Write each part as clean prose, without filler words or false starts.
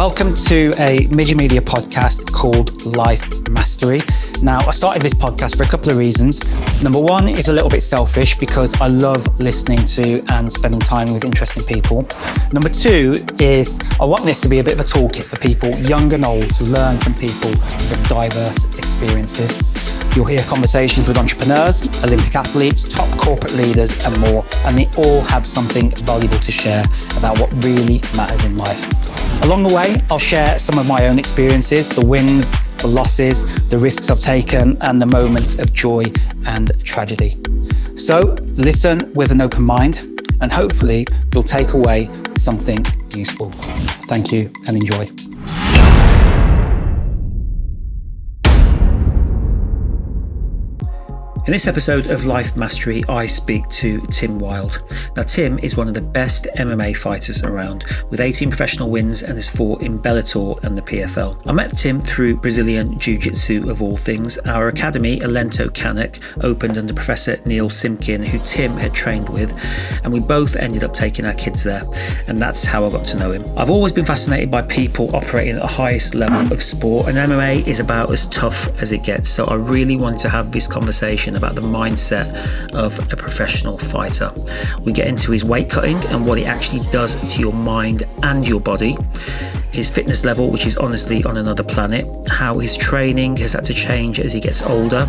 Welcome to a Meji Media podcast called Life Mastery. Now, I started this podcast for a couple of reasons. Number one is a little bit selfish because I love listening to and spending time with interesting people. Number two is I want this to be a bit of a toolkit for people, young and old, to learn from people with diverse experiences. You'll hear conversations with entrepreneurs, Olympic athletes, top corporate leaders and more, and they all have something valuable to share about what really matters in life. Along the way, I'll share some of my own experiences, the wins, the losses, the risks I've taken, and the moments of joy and tragedy. So listen with an open mind, and hopefully you'll take away something useful. Thank you and enjoy. In this episode of Life Mastery, I speak to Tim Wilde. Now, Tim is one of the best MMA fighters around, with 18 professional wins and has fought in Bellator and the PFL. I met Tim through Brazilian Jiu-Jitsu of all things. Our academy, Alento Canuck, opened under Professor Neil Simkin, who Tim had trained with, and we both ended up taking our kids there, and that's how I got to know him. I've always been fascinated by people operating at the highest level of sport, and MMA is about as tough as it gets, so I really wanted to have this conversation about the mindset of a professional fighter. We get into his weight cutting and what it actually does to your mind and your body, his fitness level, which is honestly on another planet, how his training has had to change as he gets older.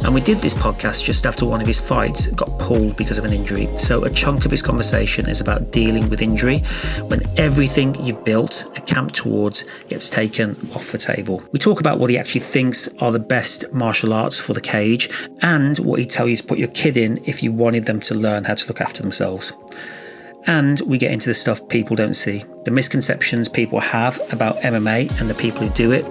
And we did this podcast just after one of his fights got pulled because of an injury. So a chunk of his conversation is about dealing with injury when everything you've built a camp towards gets taken off the table. We talk about what he actually thinks are the best martial arts for the cage and what he'd tell you to put your kid in if you wanted them to learn how to look after themselves. And we get into the stuff people don't see, the misconceptions people have about MMA and the people who do it,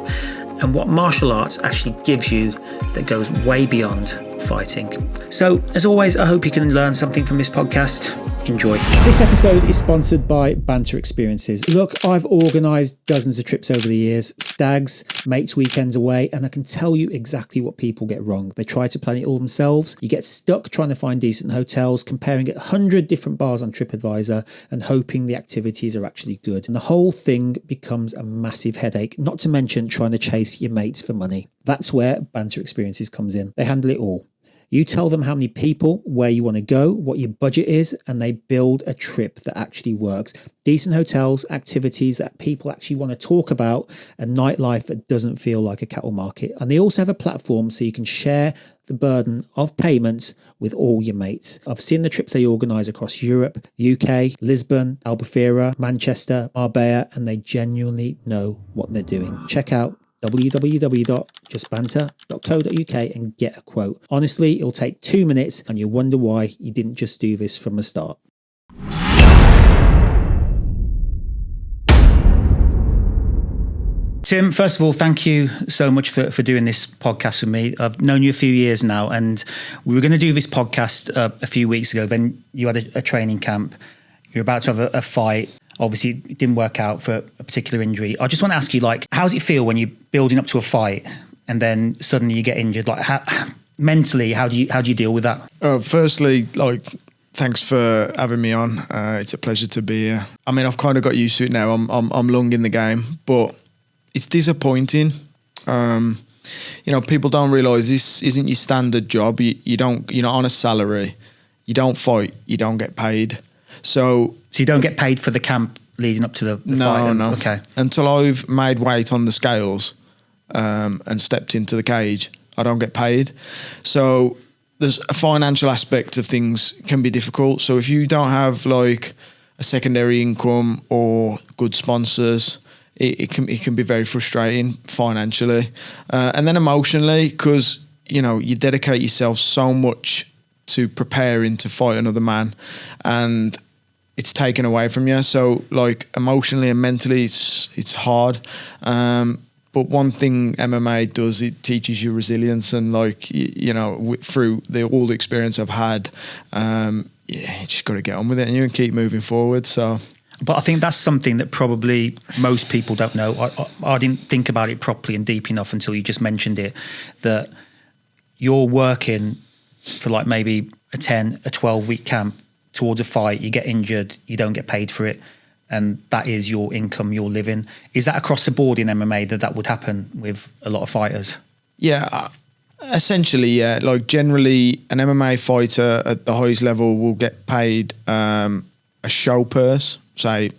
and what martial arts actually gives you that goes way beyond fighting. So, as always, I hope you can learn something from this podcast. Enjoy. This episode is sponsored by Banter Experiences. Look, I've organised dozens of trips over the years, stags, mates' weekends away, and I can tell you exactly what people get wrong. They try to plan it all themselves. You get stuck trying to find decent hotels, comparing at 100 different bars on TripAdvisor and hoping the activities are actually good. And the whole thing becomes a massive headache, not to mention trying to chase your mates for money. That's where Banter Experiences comes in. They handle it all. You tell them how many people, where you want to go, what your budget is, and they build a trip that actually works. Decent hotels, activities that people actually want to talk about, and nightlife that doesn't feel like a cattle market. And they also have a platform so you can share the burden of payments with all your mates. I've seen the trips they organise across Europe, UK, Lisbon, Albufeira, Manchester, Marbella, and they genuinely know what they're doing. Check out www.justbanter.co.uk and get a quote. Honestly, it'll take 2 minutes and you'll wonder why you didn't just do this from the start. Tim, first of all, thank you so much for doing this podcast with me. I've known you a few years now, and we were going to do this podcast a few weeks ago. Then you had a training camp. You're about to have a fight. Obviously, it didn't work out for a particular injury. I just want to ask you, how does it feel when you're building up to a fight and then suddenly you get injured? Mentally, how do you deal with that? Firstly, thanks for having me on. It's a pleasure to be here. I mean, I've kind of got used to it now. I'm long in the game, but it's disappointing. People don't realise this isn't your standard job. You're not on a salary. You don't fight. You don't get paid. So you don't get paid for the camp leading up to the fight? No. Okay. Until I've made weight on the scales and stepped into the cage, I don't get paid. So there's a financial aspect of things can be difficult. So if you don't have a secondary income or good sponsors, it can be very frustrating financially. And then emotionally, because, you dedicate yourself so much to preparing to fight another man and it's taken away from you. So emotionally and mentally it's hard. But one thing MMA does, it teaches you resilience and through all the experience I've had, you just got to get on with it and you can keep moving forward. So, but I think that's something that probably most people don't know. I didn't think about it properly and deep enough until you just mentioned it, that you're working for maybe a 10, a 12 week camp towards a fight, you get injured, you don't get paid for it. and that is your income, your living. Is that across the board in MMA that would happen with a lot of fighters? Yeah, essentially, yeah. Like generally, an MMA fighter at the highest level will get paid a show purse, say,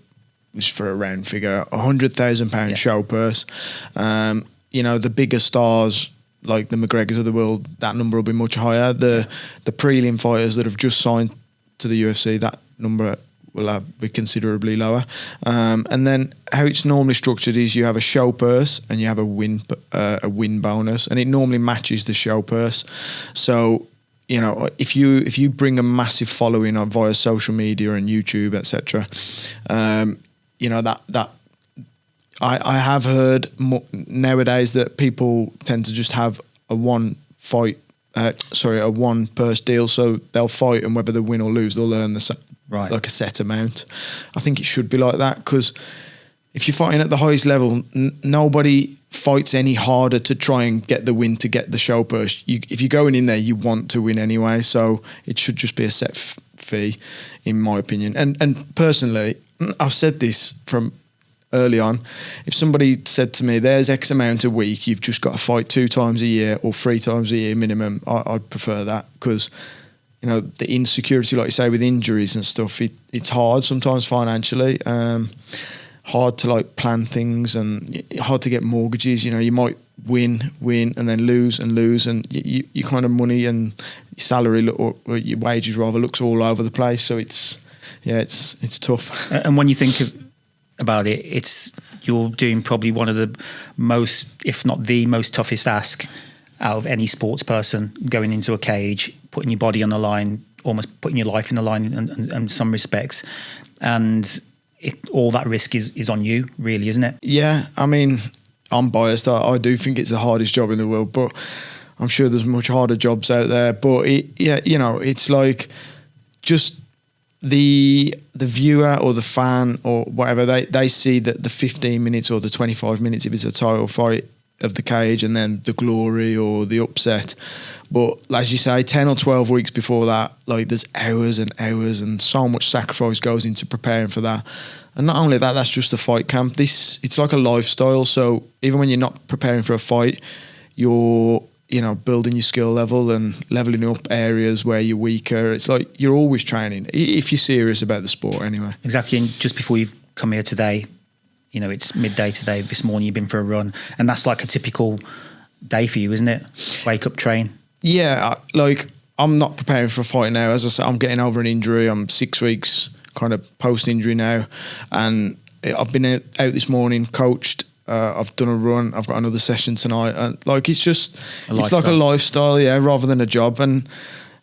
just for a round figure, £100,000 show purse. The bigger stars like the McGregors of the world, that number will be much higher. The prelim fighters that have just signed to the UFC, that number will be considerably lower. And then how it's normally structured is you have a show purse and you have a win bonus, and it normally matches the show purse. So if you bring a massive following via social media and YouTube, etc., that I have heard nowadays that people tend to just have a one purse deal. So they'll fight, and whether they win or lose, they'll earn like a set amount. I think it should be like that, because if you're fighting at the highest level, nobody fights any harder to try and get the win to get the show purse. If you're going in there, you want to win anyway. So it should just be a set fee, in my opinion. And personally, I've said this from early on. If somebody said to me, there's X amount a week, you've just got to fight 2 times a year or 3 times a year minimum, I'd prefer that, because the insecurity, like you say, with injuries and stuff, it's hard sometimes financially, hard to like plan things, and hard to get mortgages. You might win and then lose, and you kind of money and salary or your wages rather looks all over the place. So it's tough. And when you think about it, you're doing probably one of the most, if not the most toughest ask out of any sports person, going into a cage, putting your body on the line, almost putting your life in the line in some respects. And all that risk is on you, really, isn't it? Yeah, I mean, I'm biased. I do think it's the hardest job in the world, but I'm sure there's much harder jobs out there. But it's like just the viewer or the fan or whatever, they see that the 15 minutes or the 25 minutes if it's a title fight of the cage, and then the glory or the upset. But as you say, 10 or 12 weeks before that, like there's hours and hours, and so much sacrifice goes into preparing for that. And not only that, that's just a fight camp. It's like a lifestyle. So even when you're not preparing for a fight, you're building your skill level and leveling up areas where you're weaker. It's like you're always training, if you're serious about the sport anyway. Exactly. And just before you've come here today, it's midday today. This morning you've been for a run, and that's like a typical day for you, isn't it? Wake up, train. Yeah, like I'm not preparing for a fight now. As I said, I'm getting over an injury. I'm 6 weeks kind of post-injury now, and I've been out this morning, coached. I've done a run. I've got another session tonight, and like it's like a lifestyle, yeah, rather than a job, and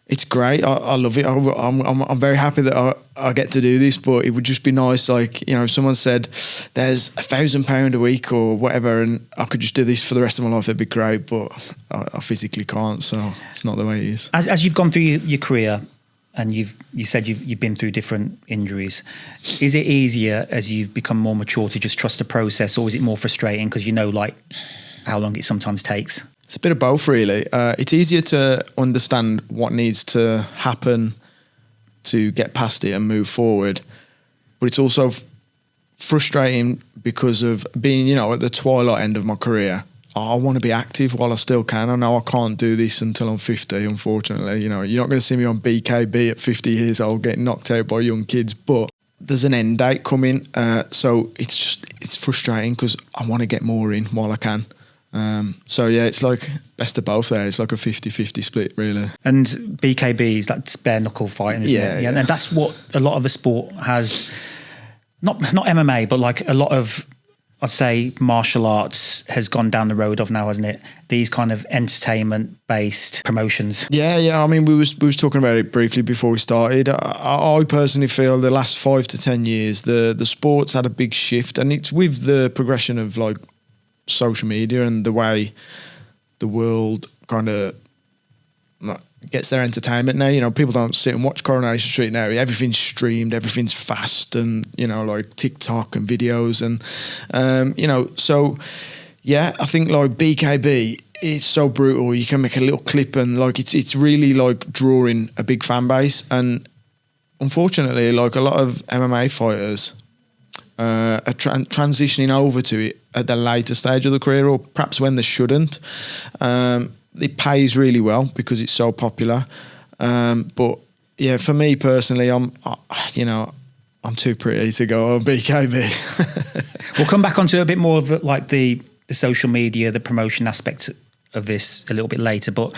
it's great. I love it. I'm very happy that I get to do this, but it would just be nice, like if someone said there's £1,000 a week or whatever, and I could just do this for the rest of my life, it'd be great. But I physically can't, so it's not the way it is. As you've gone through your career, and you said you've been through different injuries, is it easier as you've become more mature to just trust the process, or is it more frustrating because like how long it sometimes takes? It's a bit of both, really. It's easier to understand what needs to happen to get past it and move forward, but it's also frustrating because of being at the twilight end of my career. I want to be active while I still can. I know I can't do this until I'm 50, unfortunately. You're not going to see me on BKB at 50 years old getting knocked out by young kids, but there's an end date coming. So it's frustrating because I want to get more in while I can. So yeah, it's like best of both there. It's like a 50-50 split, really. And BKB is that bare knuckle fighting, isn't it? Yeah. And that's what a lot of the sport has, not MMA, but like a lot of, I'd say, martial arts has gone down the road of now, hasn't it? These kind of entertainment-based promotions. Yeah. I mean, we was talking about it briefly before we started. I personally feel the last 5 to 10 years, the sport's had a big shift, and it's with the progression of like social media and the way the world kind of gets their entertainment now. People don't sit and watch Coronation Street now. Everything's streamed, everything's fast, and like TikTok and videos, and so yeah, I think like BKB, it's so brutal. You can make a little clip and like it's really like drawing a big fan base. And unfortunately, like a lot of MMA fighters, transitioning over to it at the later stage of the career, or perhaps when they shouldn't. It pays really well because it's so popular. But yeah, for me personally, I'm too pretty to go on BKB. We'll come back onto a bit more of like the social media, the promotion aspect of this a little bit later, but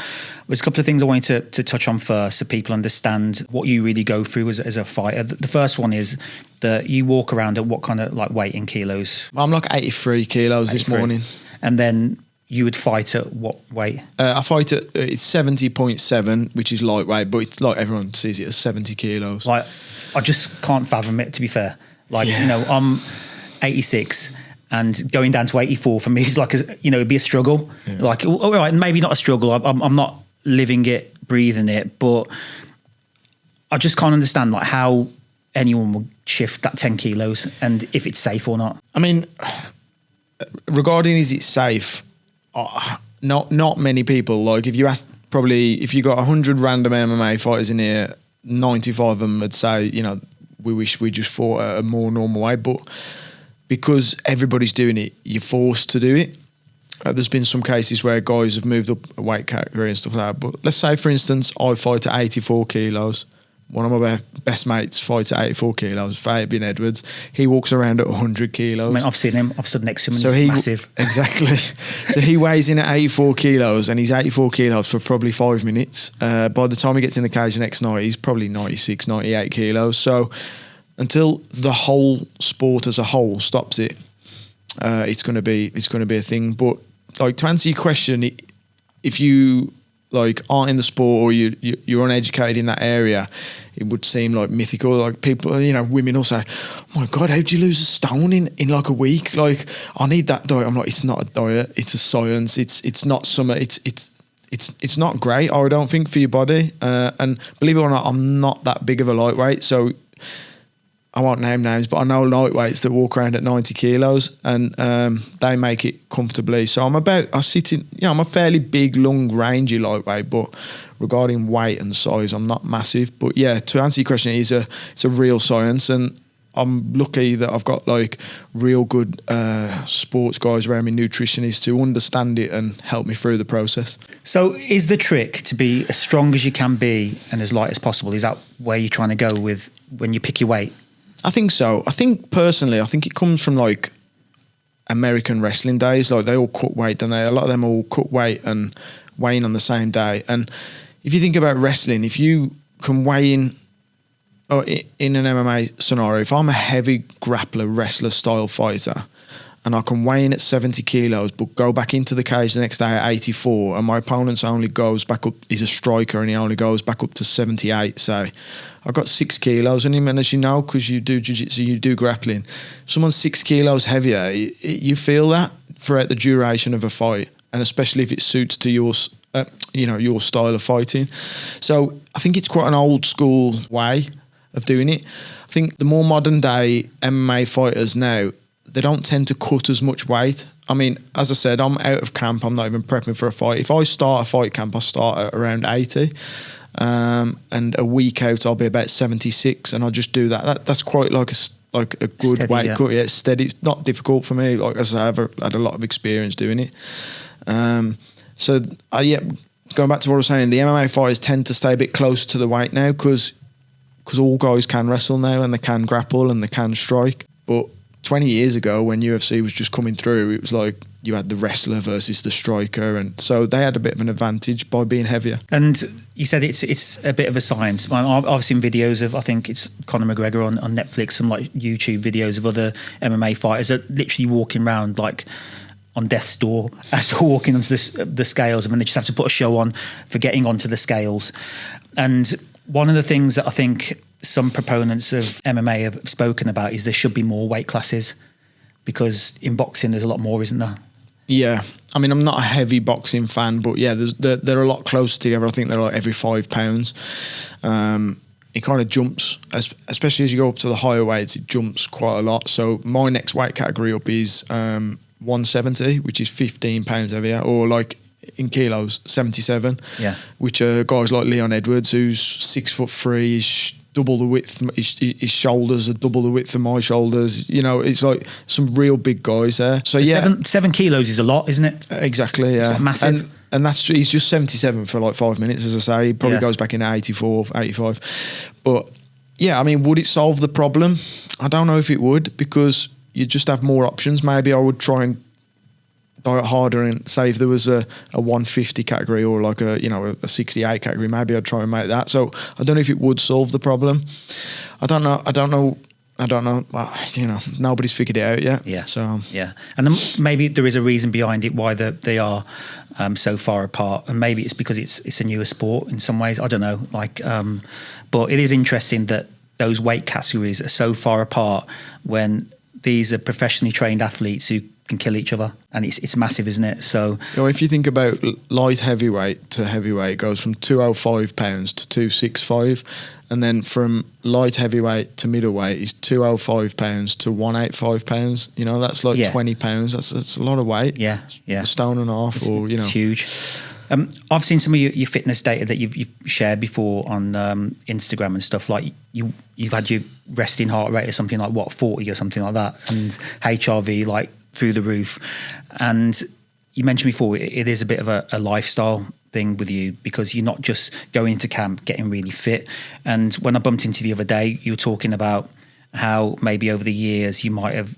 there's a couple of things I wanted to touch on first so people understand what you really go through as a fighter. The first one is that you walk around at what kind of like weight in kilos? I'm like 83 kilos 83. This morning. And then you would fight at what weight? I fight at it's 70.7, which is lightweight, but it's like everyone sees it as 70 kilos. Like, I just can't fathom it, to be fair. Like, I'm 86 and going down to 84 for me is like, it'd be a struggle. Yeah. Like, all right, maybe not a struggle. I'm not living it, breathing it, but I just can't understand like how anyone would shift that 10 kilos and if it's safe or not. I mean, regarding is it safe? Not many people. Like if you got 100 random MMA fighters in here, 95 of them would say, we wish we just fought at a more normal way. But because everybody's doing it, you're forced to do it. There's been some cases where guys have moved up a weight category and stuff like that. But let's say, for instance, I fight at 84 kilos. One of my best mates fights at 84 kilos, Fabian Edwards. He walks around at 100 kilos. I mean, I've seen him. I've stood next to him and he's massive. Exactly. So he weighs in at 84 kilos and he's 84 kilos for probably 5 minutes. By the time he gets in the cage the next night, he's probably 96, 98 kilos. So until the whole sport as a whole stops it, it's going to be a thing. But like to answer your question, if you like aren't in the sport or you're uneducated in that area, it would seem like mythical. Like people, women will say, "Oh my God, how'd you lose a stone in like a week?" Like, I need that diet. I'm like, it's not a diet. It's a science. It's not summer. It's not great. I don't think for your body. And believe it or not, I'm not that big of a lightweight. So I won't name names, but I know lightweights that walk around at 90 kilos and they make it comfortably. So I'm a fairly big, long, rangy lightweight, but regarding weight and size, I'm not massive. But yeah, to answer your question, it's a real science, and I'm lucky that I've got like real good sports guys around me, nutritionists, to understand it and help me through the process. So is the trick to be as strong as you can be and as light as possible? Is that where you're trying to go with when you pick your weight? I think so. I think it comes from like American wrestling days. Like they all cut weight, don't they? A lot of them all cut weight and weigh in on the same day. And if you think about wrestling, if you can weigh in in an MMA scenario, if I'm a heavy grappler, wrestler style fighter, and I can weigh in at 70 kilos, but go back into the cage the next day at 84, and my opponent only goes back up, he's a striker, and he only goes back up to 78, say, I've got 6 kilos in him, and as you know, because you do jiu-jitsu, you do grappling, if someone's 6 kilos heavier, you feel that throughout the duration of a fight, and especially if it suits to your style of fighting. So I think it's quite an old school way of doing it. I think the more modern day MMA fighters now, they don't tend to cut as much weight. I mean, as I said, I'm out of camp. I'm not even prepping for a fight. If I start a fight camp, I start at around 80. And a week out, I'll be about 76, and I'll just do that. That's quite like a good steady weight cut. Yeah, it's steady. It's not difficult for me. Like as I've had a lot of experience doing it. Going back to what I was saying, the MMA fighters tend to stay a bit closer to the weight now because all guys can wrestle now and they can grapple and they can strike. But 20 years ago, when UFC was just coming through, it was like you had the wrestler versus the striker, and so they had a bit of an advantage by being heavier. And you said it's a bit of a science. I've seen videos of, I think it's Conor McGregor on Netflix, and like YouTube videos of other MMA fighters that literally walking around like on death's door as they're walking onto the scales, and they just have to put a show on for getting onto the scales. And one of the things that I think some proponents of MMA have spoken about is there should be more weight classes, because in boxing there's a lot more, isn't there? Yeah, I mean, I'm not a heavy boxing fan, but yeah, they're a lot closer together. I think they're like every 5 pounds. It kind of jumps, especially as you go up to the higher weights, it jumps quite a lot. So my next weight category up is 170, which is 15 pounds heavier, or like in kilos, 77. Yeah. Which are guys like Leon Edwards, who's 6'3", double the width. His shoulders are double the width of my shoulders. You know, it's like some real big guys there. So yeah, 7 kilos is a lot, isn't it? Exactly. Yeah, it's massive. And that's, he's just 77 for like 5 minutes, as I say. He probably goes back in 84, 85. But yeah, I mean, would it solve the problem? I don't know if it would, because you just have more options. Maybe I would try and diet harder, and say if there was a 150 category or like a 68 category, maybe I'd try and make that. So I don't know if it would solve the problem. I don't know. Well, you know, nobody's figured it out yet. Yeah. So yeah, and then maybe there is a reason behind it why they are so far apart, and maybe it's because it's a newer sport in some ways. I don't know. But it is interesting that those weight categories are so far apart when these are professionally trained athletes who can kill each other, and it's massive, isn't it? So, you know, if you think about light heavyweight to heavyweight, it goes from 205 pounds to 265, and then from light heavyweight to middleweight is 205 pounds to 185 pounds. You know, that's like 20 pounds. That's a lot of weight. Yeah. A stone and a half, or you know, it's huge. I've seen some of your fitness data that you've shared before on Instagram and stuff. Like you've had your resting heart rate or something like 40 or something like that, and HRV like through the roof. And you mentioned before it is a bit of a lifestyle thing with you, because you're not just going into camp getting really fit. And when I bumped into you the other day, you were talking about how maybe over the years you might have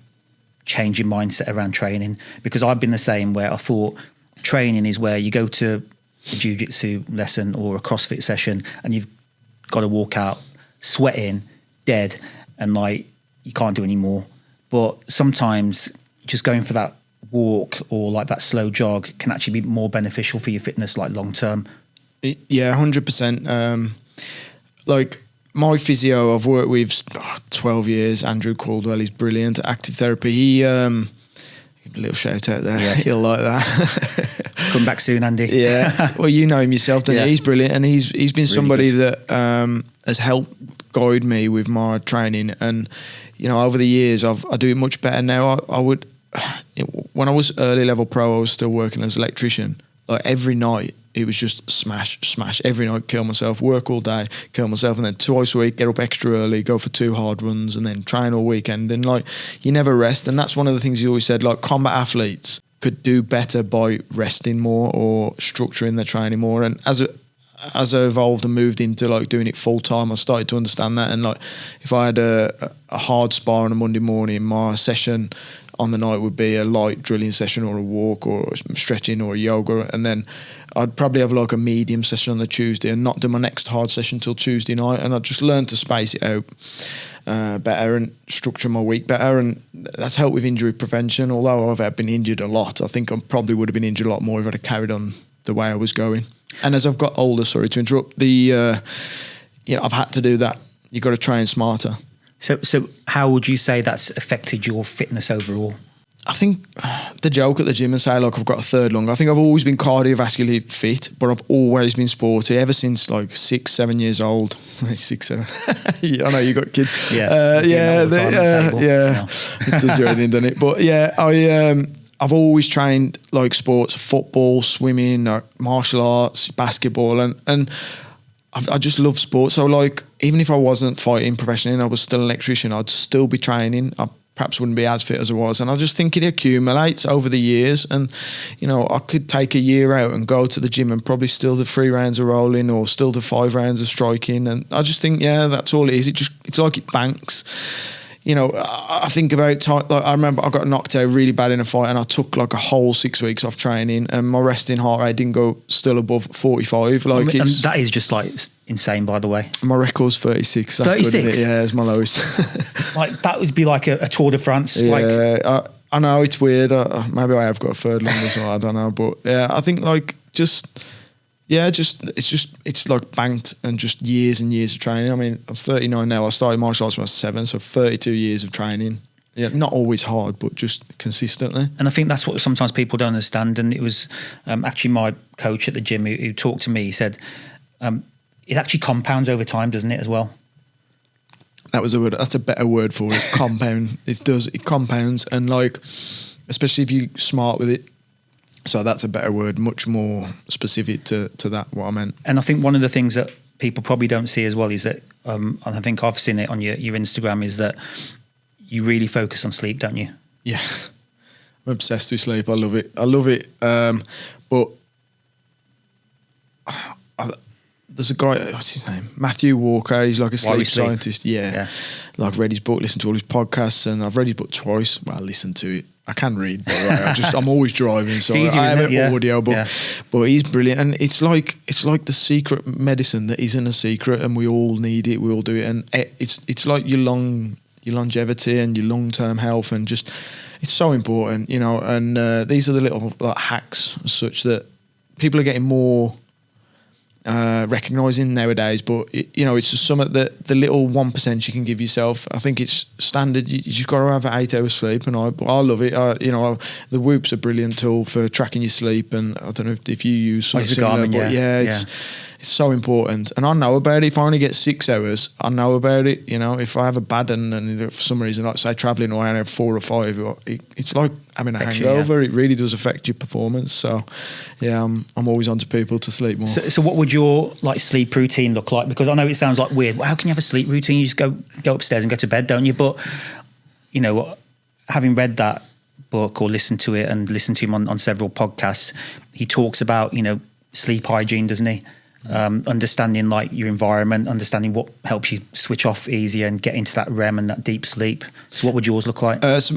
changed your mindset around training, because I've been the same, where I thought training is where you go to a jiu-jitsu lesson or a CrossFit session and you've got to walk out sweating, dead, and like you can't do any more. But sometimes just going for that walk or like that slow jog can actually be more beneficial for your fitness, like long term. Yeah, 100%. Like my physio, I've worked with 12 years, Andrew Caldwell, he's brilliant at active therapy. He a little shout out there. Yeah. He'll like that. Come back soon, Andy. Yeah. Well, you know him yourself, don't you? He's brilliant, and he's been really somebody good. That has helped guide me with my training. And you know, over the years, I do it much better now. I would, when I was early level pro, I was still working as an electrician. Like every night, it was just smash. Every night, kill myself, work all day, kill myself, and then twice a week, get up extra early, go for 2 hard runs, and then train all weekend. And like, you never rest. And that's one of the things you always said, like combat athletes could do better by resting more or structuring their training more. And as I evolved and moved into like doing it full time, I started to understand that. And like, if I had a hard spar on a Monday morning, my session on the night would be a light drilling session or a walk or stretching or yoga, and then I'd probably have like a medium session on the Tuesday and not do my next hard session till Tuesday night. And I'd just learn to space it out better and structure my week better, and that's helped with injury prevention. Although I've been injured a lot, I think I probably would have been injured a lot more if I'd have carried on the way I was going. And as I've got older, sorry to interrupt, I've had to do that. You've got to train smarter. So how would you say that's affected your fitness overall? I think the joke at the gym and say, like, I've got a third lung. I think I've always been cardiovascularly fit, but I've always been sporty ever since like 6-7 years old. 6, 7. I know you got kids. Yeah. Yeah. It does your head in, doesn't it? But yeah, I've always trained like sports, football, swimming, martial arts, basketball, and I just love sports. So like, even if I wasn't fighting professionally and I was still an electrician, I'd still be training. I perhaps wouldn't be as fit as I was. And I just think it accumulates over the years. And, you know, I could take a year out and go to the gym and probably still do 3 rounds of rolling or still do 5 rounds of striking. And I just think, yeah, that's all it is. It's like it banks. You know, I think about time, like I remember I got knocked out really bad in a fight and I took like a whole 6 weeks off training and my resting heart rate didn't go still above 45. Like, and that is just like insane, by the way. My record's 36. That's 36? Good, yeah, it's my lowest. Like that would be like a Tour de France. Yeah, like, I know it's weird. Maybe I have got a third lung as well. I don't know, but yeah, I think like it's like banked and just years and years of training. I mean, I'm 39 now. I started martial arts when I was 7, so 32 years of training. Yeah, not always hard, but just consistently. And I think that's what sometimes people don't understand. And it was actually my coach at the gym who talked to me. He said, it actually compounds over time, doesn't it, as well? That was a word. That's a better word for it. Compound. It compounds, and like, especially if you're smart with it. So that's a better word, much more specific to that, what I meant. And I think one of the things that people probably don't see as well is that, and I think I've seen it on your Instagram, is that you really focus on sleep, don't you? Yeah, I'm obsessed with sleep. I love it. But there's a guy, what's his name? Matthew Walker. He's like a sleep scientist. Yeah. Like, read his book, listened to all his podcasts, and I've read his book twice. Well, I listened to it. I can read, but I'm always driving, so I have an audio book. But he's brilliant, and it's like the secret medicine that isn't a secret, and we all need it. We all do it, and it's like your longevity and your long-term health, and just it's so important, you know. And these are the little like hacks as such that people are getting more recognising nowadays, but it's just something that the little 1% you can give yourself. I think it's standard. You just got to have 8 hours sleep, and I love it. The Whoop's a brilliant tool for tracking your sleep, and I don't know if you use something similar, but it's so important. And I know about it. If I only get 6 hours, I know about it. You know, if I have a bad and for some reason, like say travelling, or I have 4 or 5, it's like having a hangover. It really does affect your performance. So, yeah, I'm always on to people to sleep more. So what would your like sleep routine look like? Because I know it sounds like weird. How can you have a sleep routine? You just go upstairs and go to bed, don't you? But having read that book or listened to it and listened to him on several podcasts, he talks about sleep hygiene, doesn't he? Understanding like your environment, understanding what helps you switch off easier and get into that REM and that deep sleep. So what would yours look like? So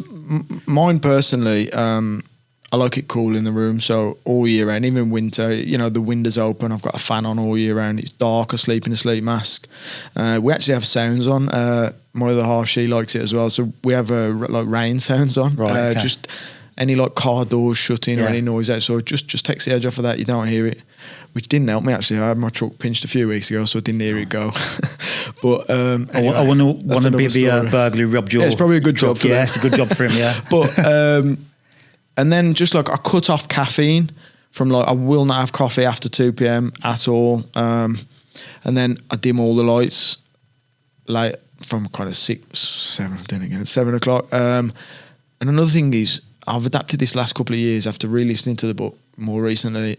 mine personally, I like it cool in the room, so all year round, even in winter, the windows open, I've got a fan on all year round, it's dark, I sleep in a sleep mask. We actually have sounds on, my other half, she likes it as well, so we have like rain sounds on, okay. Just any like car doors shutting or any noise out, so just takes the edge off of that, you don't hear it. Which didn't help me actually. I had my truck pinched a few weeks ago, so I didn't hear it go. But anyway, I want to be the burglar who robbed your. Yeah, it's probably a good job for them. Yeah, it's a good job for him. Yeah. But and then just like I cut off caffeine from I will not have coffee after 2 p.m. at all. And then I dim all the lights, like from kind of 6, 7. I'm doing it again at 7 o'clock. And another thing is, I've adapted this last couple of years after re-listening to the book more recently.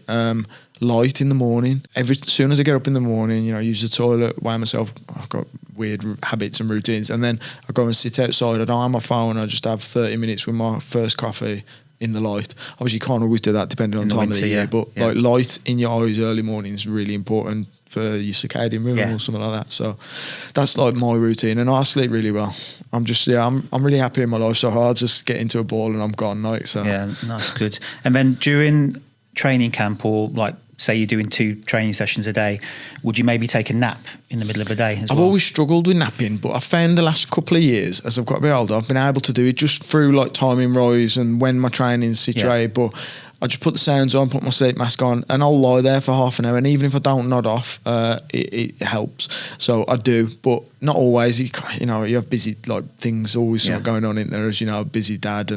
Light in the morning. As soon as I get up in the morning, I use the toilet, weigh myself. I've got weird habits and routines, and then I go and sit outside. I don't have my phone. I just have 30 minutes with my first coffee in the light. Obviously, you can't always do that depending on time of the year, but like light in your eyes early morning is really important for your circadian rhythm or something like that. So that's like my routine, and I sleep really well. I'm really happy in my life so hard. Just get into a ball and I'm gone. So that's good. And then during training camp, or like say you're doing 2 training sessions a day, would you maybe take a nap in the middle of the day as well? I've always struggled with napping, but I found the last couple of years, as I've got a bit older, I've been able to do it just through like timing rise and when my training's situated. But I just put the sounds on, put my sleep mask on, and I'll lie there for half an hour. And even if I don't nod off, it helps. So I do, but not always. You have busy like things always sort of going on in there, as a busy dad.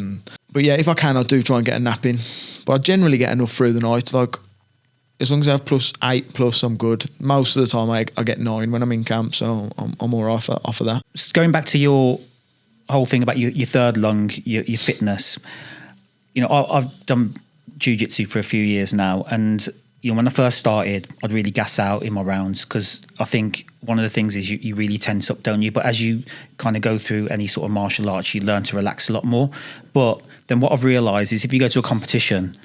But yeah, if I can, I do try and get a nap in. But I generally get enough through the night. Like, as long as I have +8+, I'm good. Most of the time, I get 9 when I'm in camp, so I'm all right off of that. Going back to your whole thing about your third lung, your fitness. I've done jiu-jitsu for a few years now, and when I first started, I'd really gas out in my rounds, because I think one of the things is you really tense up, don't you? But as you kind of go through any sort of martial arts, you learn to relax a lot more. But then what I've realised is if you go to a competition,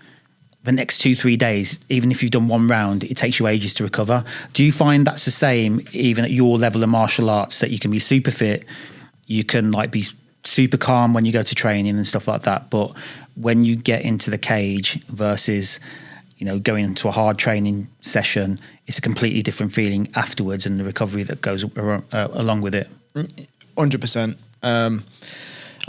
the next 2-3 days, even if you've done 1 round, it takes you ages to recover. Do you find that's the same even at your level of martial arts, that you can be super fit, you can like be super calm when you go to training and stuff like that, but when you get into the cage versus going into a hard training session, it's a completely different feeling afterwards, and the recovery that goes along with it? 100%.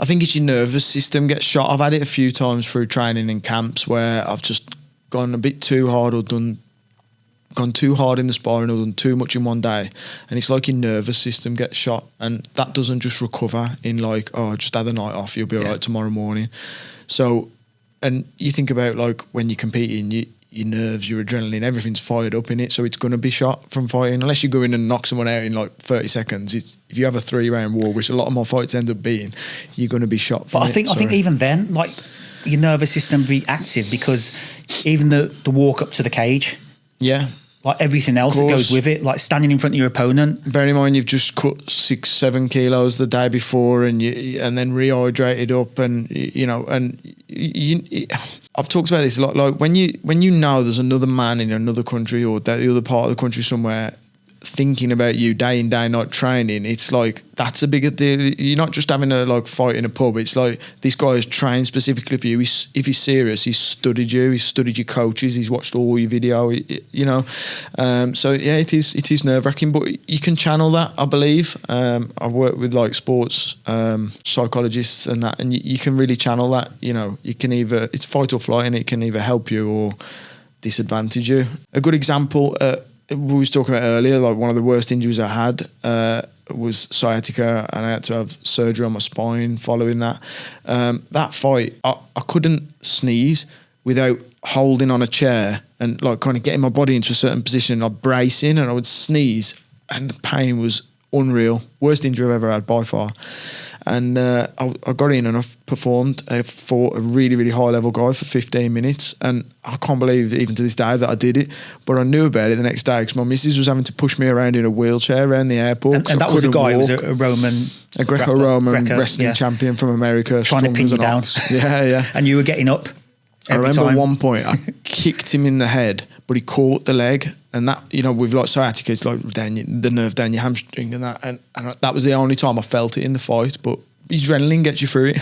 I think it's your nervous system gets shot. I've had it a few times through training in camps where I've just gone a bit too hard or gone too hard in the sparring or done too much in one day, and it's like your nervous system gets shot, and that doesn't just recover in like, just have the night off, you'll be all right tomorrow morning. So, and you think about like when you're competing, your nerves, your adrenaline, everything's fired up in it, so it's going to be shot from fighting. Unless you go in and knock someone out in like 30 seconds, if you have a 3-round war, which a lot of my fights end up being, you're going to be shot from I think even then, like, your nervous system be active, because even the walk up to the cage, like everything else that goes with it, like standing in front of your opponent. Bear in mind, you've just cut 6-7 kilos the day before, and then rehydrated up, and I've talked about this a lot. Like when you know there's another man in another country or the other part of the country somewhere thinking about you day in, day night training, it's like that's a bigger deal. You're not just having a like fight in a pub. It's like this guy has trained specifically for you. If he's serious, he's studied you, he's studied your coaches, he's watched all your video, so yeah, it is nerve-wracking, but you can channel that, I believe. I've worked with like sports psychologists and that, and you can really channel that. You can either, it's fight or flight, and it can either help you or disadvantage you. A good example, we was talking about earlier, like one of the worst injuries I had was sciatica, and I had to have surgery on my spine following that. That fight, I couldn't sneeze without holding on a chair and like kind of getting my body into a certain position. I'd brace in and I would sneeze, and the pain was unreal. Worst injury I've ever had by far. And I got in and I performed. I fought a really, really high level guy for 15 minutes. And I can't believe even to this day that I did it. But I knew about it the next day because my missus was having to push me around in a wheelchair around the airport. And that was a guy who was a Roman... A Greco-Roman wrestling champion from America. Trying to pin you down. Yeah. And you were getting up every time. One point I kicked him in the head, but he caught the leg. And that, with like sciatica, it's like the nerve down your hamstring and that. And that was the only time I felt it in the fight. But adrenaline gets you through it.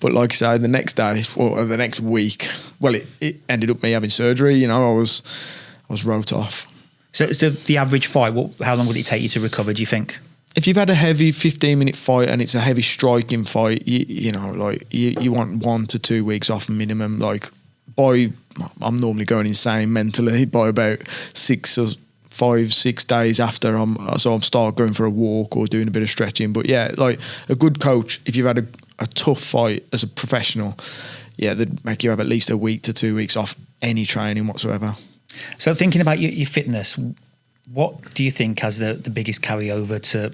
But like I said, the next day, or the next week, well, it ended up me having surgery. I was wrote off. So the average fight, how long would it take you to recover, do you think? If you've had a heavy 15-minute fight and it's a heavy striking fight, you want 1 to 2 weeks off minimum. Like I'm normally going insane mentally by about 5-6 days after I'm start going for a walk or doing a bit of stretching. But yeah, like a good coach, if you've had a tough fight as a professional, yeah, they'd make you have at least a week to 2 weeks off any training whatsoever. So thinking about your fitness, what do you think has the biggest carryover to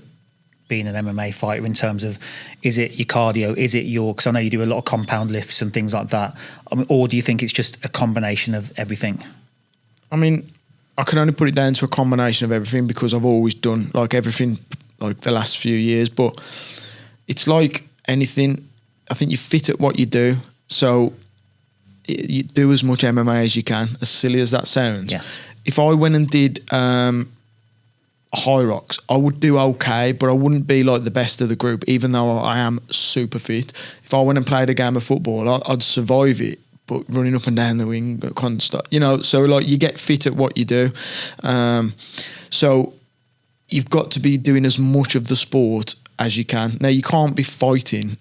being an MMA fighter in terms of, is it your cardio? Is it because I know you do a lot of compound lifts and things like that. Or do you think it's just a combination of everything? I mean, I can only put it down to a combination of everything because I've always done like everything like the last few years, but it's like anything. I think you're fit at what you do. So you do as much MMA as you can, as silly as that sounds. Yeah. If I went and did high rocks, I would do okay, but I wouldn't be like the best of the group, even though I am super fit. If I went and played a game of football, I'd survive it, but running up and down the wing constant, so like you get fit at what you do. So you've got to be doing as much of the sport as you can. Now, you can't be fighting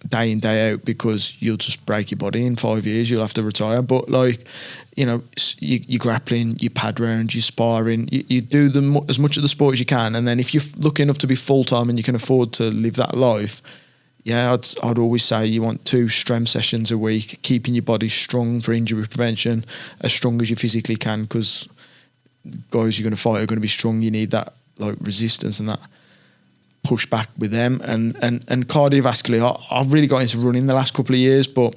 day in, day out because you'll just break your body in 5 years. You'll have to retire. But like, you're grappling, you pad rounds, you're sparring, you do as much of the sport as you can. And then if you're lucky enough to be full-time and you can afford to live that life, yeah, I'd always say you want 2 strength sessions a week, keeping your body strong for injury prevention, as strong as you physically can, because guys you're going to fight are going to be strong. You need that like resistance and that push back with them. And cardiovascularly, I've really got into running the last couple of years, but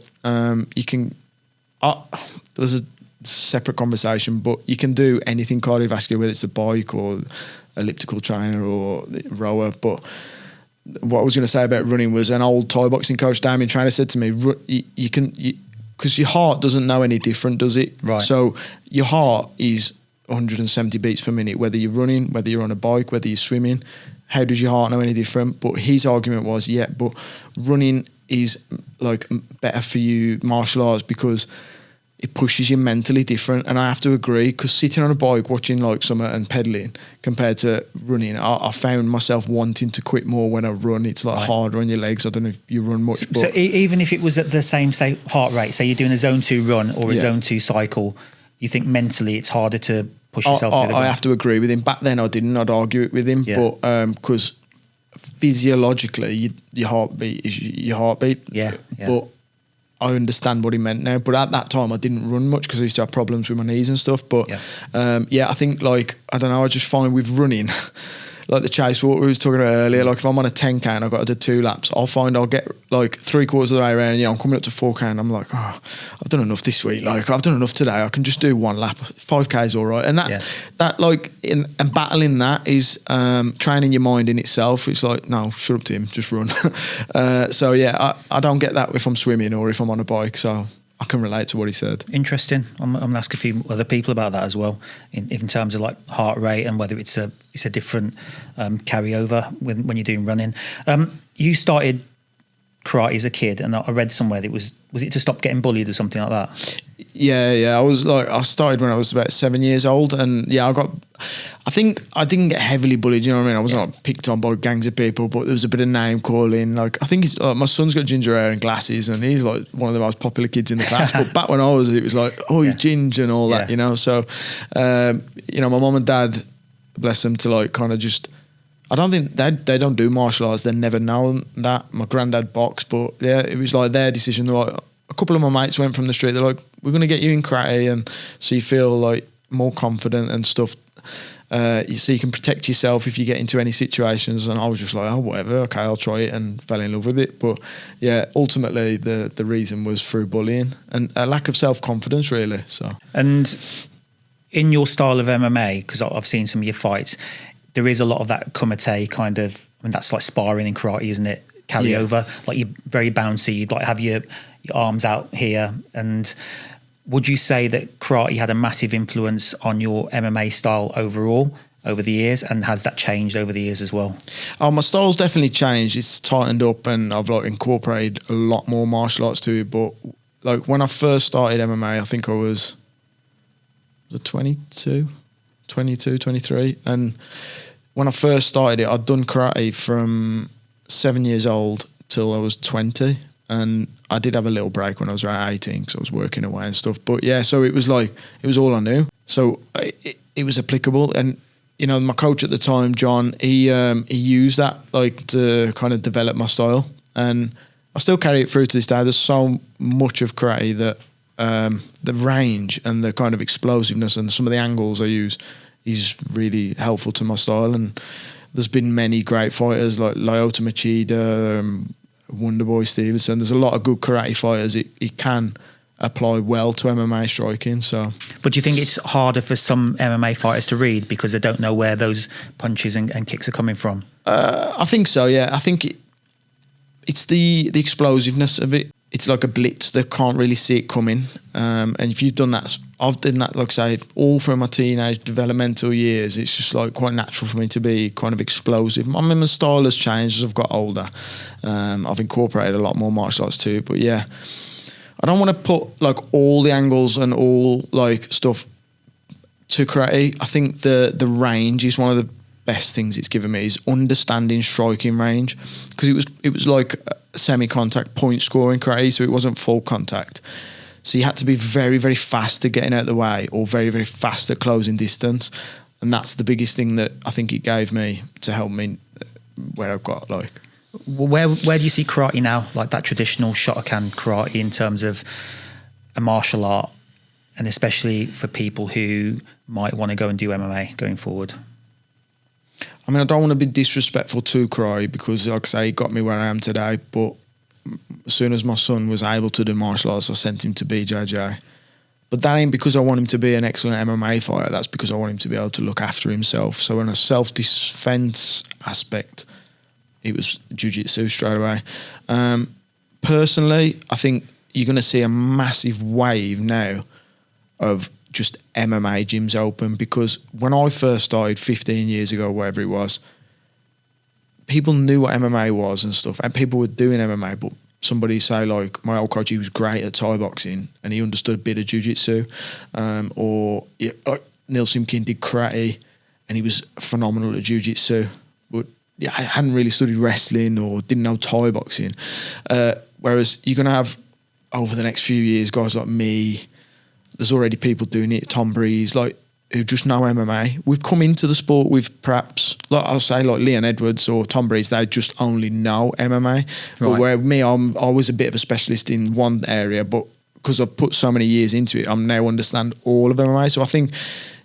there's a separate conversation, but you can do anything cardiovascular, whether it's a bike or elliptical trainer or rower. But what I was going to say about running was an old Thai boxing coach, Damien Trainer, said to me, you can, because your heart doesn't know any different, does it? Right. So your heart is 170 beats per minute, whether you're running, whether you're on a bike, whether you're swimming. How does your heart know any different? But his argument was, but running is like better for you, martial arts, because it pushes you mentally different. And I have to agree, because sitting on a bike watching like summer and pedaling compared to running, I found myself wanting to quit more when I run. It's like harder on your legs. I don't know if you run much. So even if it was at the same, say, heart rate, say you're doing a zone 2 run or a zone 2 cycle, you think mentally it's harder to push yourself? I have to agree with him. Back then I didn't. I'd argue it with him. Yeah. But because physiologically your heartbeat is your heartbeat. Yeah. But I understand what he meant now. But at that time I didn't run much because I used to have problems with my knees and stuff. But I think like, I don't know, I just find with running, like the chase, what we was talking about earlier. Like if I'm on a 10K and I've got to do 2 laps, I'll get like 3/4 of the way around. I'm coming up to 4K and I'm like, oh, I've done enough this week. Like I've done enough today. I can just do 1 lap. 5K is all right. And that like and battling that is training your mind in itself. It's like, no, shut up, Tim, just run. So yeah, I don't get that if I'm swimming or if I'm on a bike. So I can relate to what he said. Interesting. I'm going to ask a few other people about that as well, in terms of like heart rate and whether it's a different carryover when you're doing running. You started karate as a kid, and I read somewhere that was it to stop getting bullied or something like that? Yeah. I started when I was about 7 years old, and I think I didn't get heavily bullied. You know what I mean? I wasn't like picked on by gangs of people, but there was a bit of name calling. Like I think my son's got ginger hair and glasses, and he's like one of the most popular kids in the class. But back when I was, it was like, oh, you ginger and all that, you know. So, my mum and dad, bless them, to like kind of just. I don't think they don't do martial arts. They've never known that. My granddad boxed, but yeah, it was like their decision. They're like, a couple of my mates went from the street. They're like, we're going to get you in karate, and so you feel like more confident and stuff. So you can protect yourself if you get into any situations. And I was just like, oh, whatever, okay, I'll try it, and fell in love with it. But yeah, ultimately the reason was through bullying and a lack of self-confidence, really. So. And in your style of MMA, because I've seen some of your fights, there is a lot of that kumite kind of, I mean, that's like sparring in karate, isn't it? Carry over, like you're very bouncy, you'd like have your arms out here. And would you say that karate had a massive influence on your MMA style overall over the years, and has that changed over the years as well? Oh, my style's definitely changed. It's tightened up, and I've like incorporated a lot more martial arts to it. But like when I first started MMA, I think I was 22, 23, and when I first started it, I'd done karate from 7 years old till I was 20, and I did have a little break when I was around 18 because I was working away and stuff. But yeah, so it was all I knew, so it was applicable. And my coach at the time, John, he used that like to kind of develop my style, and I still carry it through to this day. There's so much of karate that the range and the kind of explosiveness and some of the angles I use is really helpful to my style. And there's been many great fighters like Lyoto Machida, Wonderboy Stevenson. There's a lot of good karate fighters. It can apply well to MMA striking. So, but do you think it's harder for some MMA fighters to read because they don't know where those punches and kicks are coming from? I think so. Yeah, I think it's the explosiveness of it. It's like a blitz. They can't really see it coming. And if you've done that, I've done that, like I say, all through my teenage developmental years. It's just like quite natural for me to be kind of explosive. I mean, my style has changed as I've got older. I've incorporated a lot more martial arts too. But yeah, I don't want to put like all the angles and all like stuff to karate. I think the range is one of the best things it's given me, is understanding striking range, because it was like semi-contact point scoring karate, so it wasn't full contact. So you had to be very, very fast at getting out of the way, or very, very fast at closing distance. And that's the biggest thing that I think it gave me to help me where I've got like. Where do you see karate now, like that traditional Shotokan karate, in terms of a martial art, and especially for people who might want to go and do MMA going forward? I mean, I don't want to be disrespectful to karate, because like I say, it got me where I am today. But as soon as my son was able to do martial arts, I sent him to BJJ. But that ain't because I want him to be an excellent MMA fighter. That's because I want him to be able to look after himself. So in a self-defense aspect, it was jiu-jitsu straight away. Personally, I think you're going to see a massive wave now of just MMA gyms open, because when I first started 15 years ago, wherever it was, people knew what MMA was and stuff, and people were doing MMA. But somebody say like my old coach, he was great at Thai boxing and he understood a bit of jiu-jitsu, or Neil Simkin did karate and he was phenomenal at jiu-jitsu, but yeah, I hadn't really studied wrestling or didn't know Thai boxing. Whereas you're going to have, over the next few years, guys like me, there's already people doing it, Tom Breeze, like, who just know MMA. We've come into the sport with perhaps, like I'll say, like Leon Edwards or Tom Breeze, they just only know MMA. Right. But where me, I was a bit of a specialist in one area, but because I've put so many years into it, I'm now understand all of MMA. So I think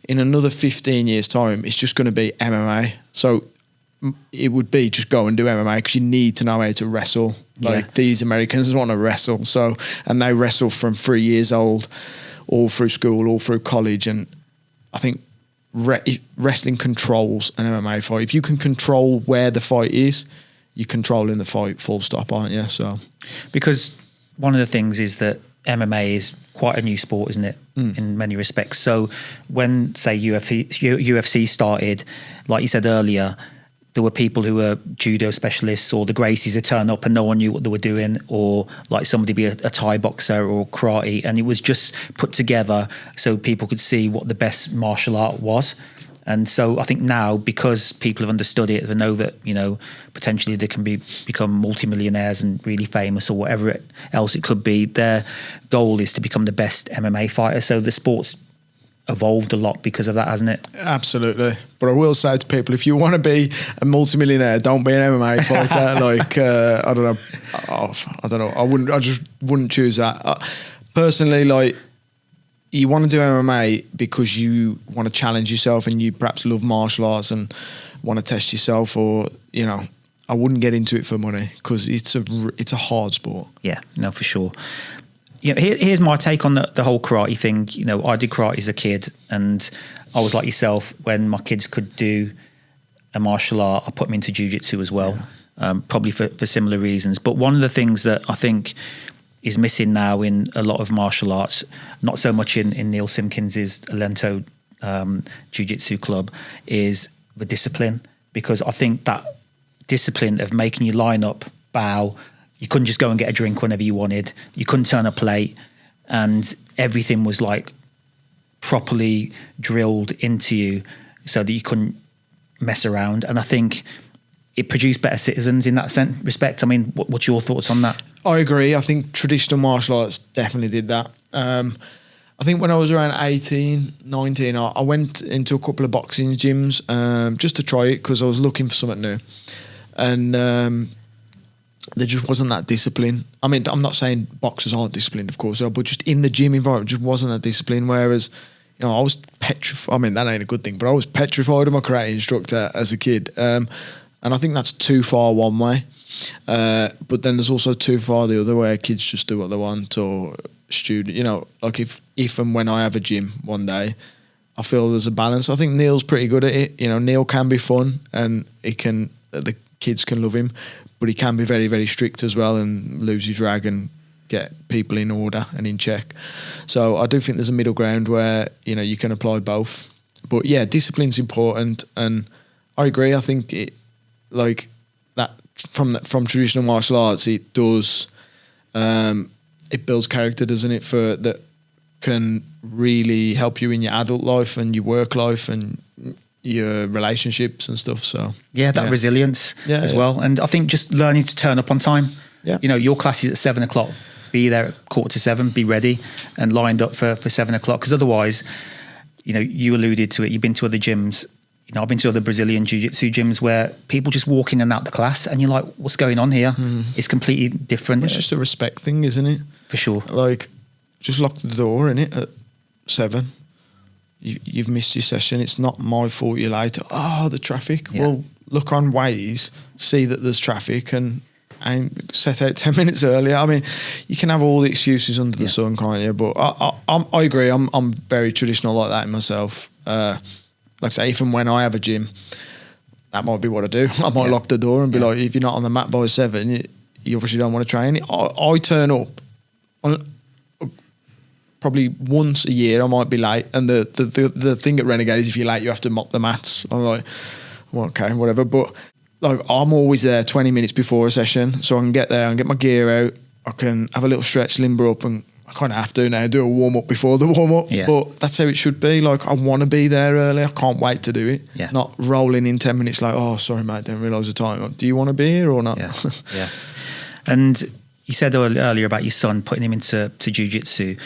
in another 15 years' time, it's just going to be MMA. So it would be just go and do MMA because you need to know how to wrestle. Like these Americans want to wrestle, so and they wrestle from 3 years old, all through school, all through college, and I think wrestling controls an MMA fight. If you can control where the fight is, you're controlling the fight. Full stop, aren't you? So because one of the things is that MMA is quite a new sport, isn't it? In many respects. So when, say, UFC started, like you said earlier, there were people who were judo specialists or the Gracies who turn up and no one knew what they were doing, or like somebody be a Thai boxer or karate, and it was just put together so people could see what the best martial art was. And so I think now, because people have understood it, they know that, you know, potentially they can become multimillionaires and really famous or whatever else it could be. Their goal is to become the best MMA fighter. So the sport's evolved a lot because of that, hasn't it? Absolutely. But I will say to people, if you want to be a multimillionaire, don't be an MMA fighter. Like, I don't know. I just wouldn't choose that. Personally, like, you want to do MMA because you want to challenge yourself and you perhaps love martial arts and want to test yourself, or, you know, I wouldn't get into it for money because it's a hard sport. Yeah, no, for sure. You know, here's my take on the whole karate thing. You know, I did karate as a kid, and I was like yourself. When my kids could do a martial art, I put them into jiu-jitsu as well, probably for similar reasons. But one of the things that I think is missing now in a lot of martial arts, not so much in Neil Simpkins's Alento Jiu-Jitsu club, is the discipline. Because I think that discipline of making you line up, bow, you couldn't just go and get a drink whenever you wanted. You couldn't turn a plate, and everything was like properly drilled into you so that you couldn't mess around. And I think it produced better citizens in that respect. I mean, what's your thoughts on that? I agree. I think traditional martial arts definitely did that. I think when I was around 18, 19, I went into a couple of boxing gyms just to try it because I was looking for something new. And there just wasn't that discipline. I mean, I'm not saying boxers aren't disciplined, of course, but just in the gym environment, just wasn't that discipline. Whereas, you know, I was petrified. I mean, that ain't a good thing, but I was petrified of my karate instructor as a kid. And I think that's too far one way. But then there's also too far the other way. Kids just do what they want, or student, you know, like if and when I have a gym one day, I feel there's a balance. I think Neil's pretty good at it. You know, Neil can be fun and the kids can love him, but he can be very, very strict as well and lose his rag and get people in order and in check. So I do think there's a middle ground where, you know, you can apply both. But yeah, discipline's important, and I agree. I think it, like that from traditional martial arts, it does it builds character, doesn't it? For that can really help you in your adult life and your work life and your relationships and stuff. So yeah, that resilience as well. And I think just learning to turn up on time. Yeah, you know, your class is at 7 o'clock. Be there at 6:45. Be ready and lined up for 7 o'clock. Because otherwise, you know, you alluded to it. You've been to other gyms. You know, I've been to other Brazilian jiu-jitsu gyms where people just walk in and out the class and you're like, what's going on here? It's completely different. It's just a respect thing, isn't it? For sure. Like, just lock the door, innit, at 7. You've missed your session. It's not my fault you're late. Oh, the traffic. Yeah. Well, look on Waze, see that there's traffic and set out 10 minutes earlier. I mean, you can have all the excuses under the sun, can't you? But I agree. I'm very traditional like that in myself. Like I say, even when I have a gym, that might be what I do. I might lock the door and be like, if you're not on the mat by 7, you obviously don't want to train. I turn up on probably once a year. I might be late, and the thing at Renegade is if you're late, you have to mop the mats. I'm like, well, okay, whatever. But like, I'm always there 20 minutes before a session, so I can get there and get my gear out. I can have a little stretch, limber up, and I kind of have to now do a warm-up before the warm-up, but that's how it should be. Like, I want to be there early. I can't wait to do it. Not rolling in 10 minutes like, oh, sorry, mate, didn't realise the time. Like, do you want to be here or not? Yeah. And you said earlier about your son, putting him into jiu-jitsu.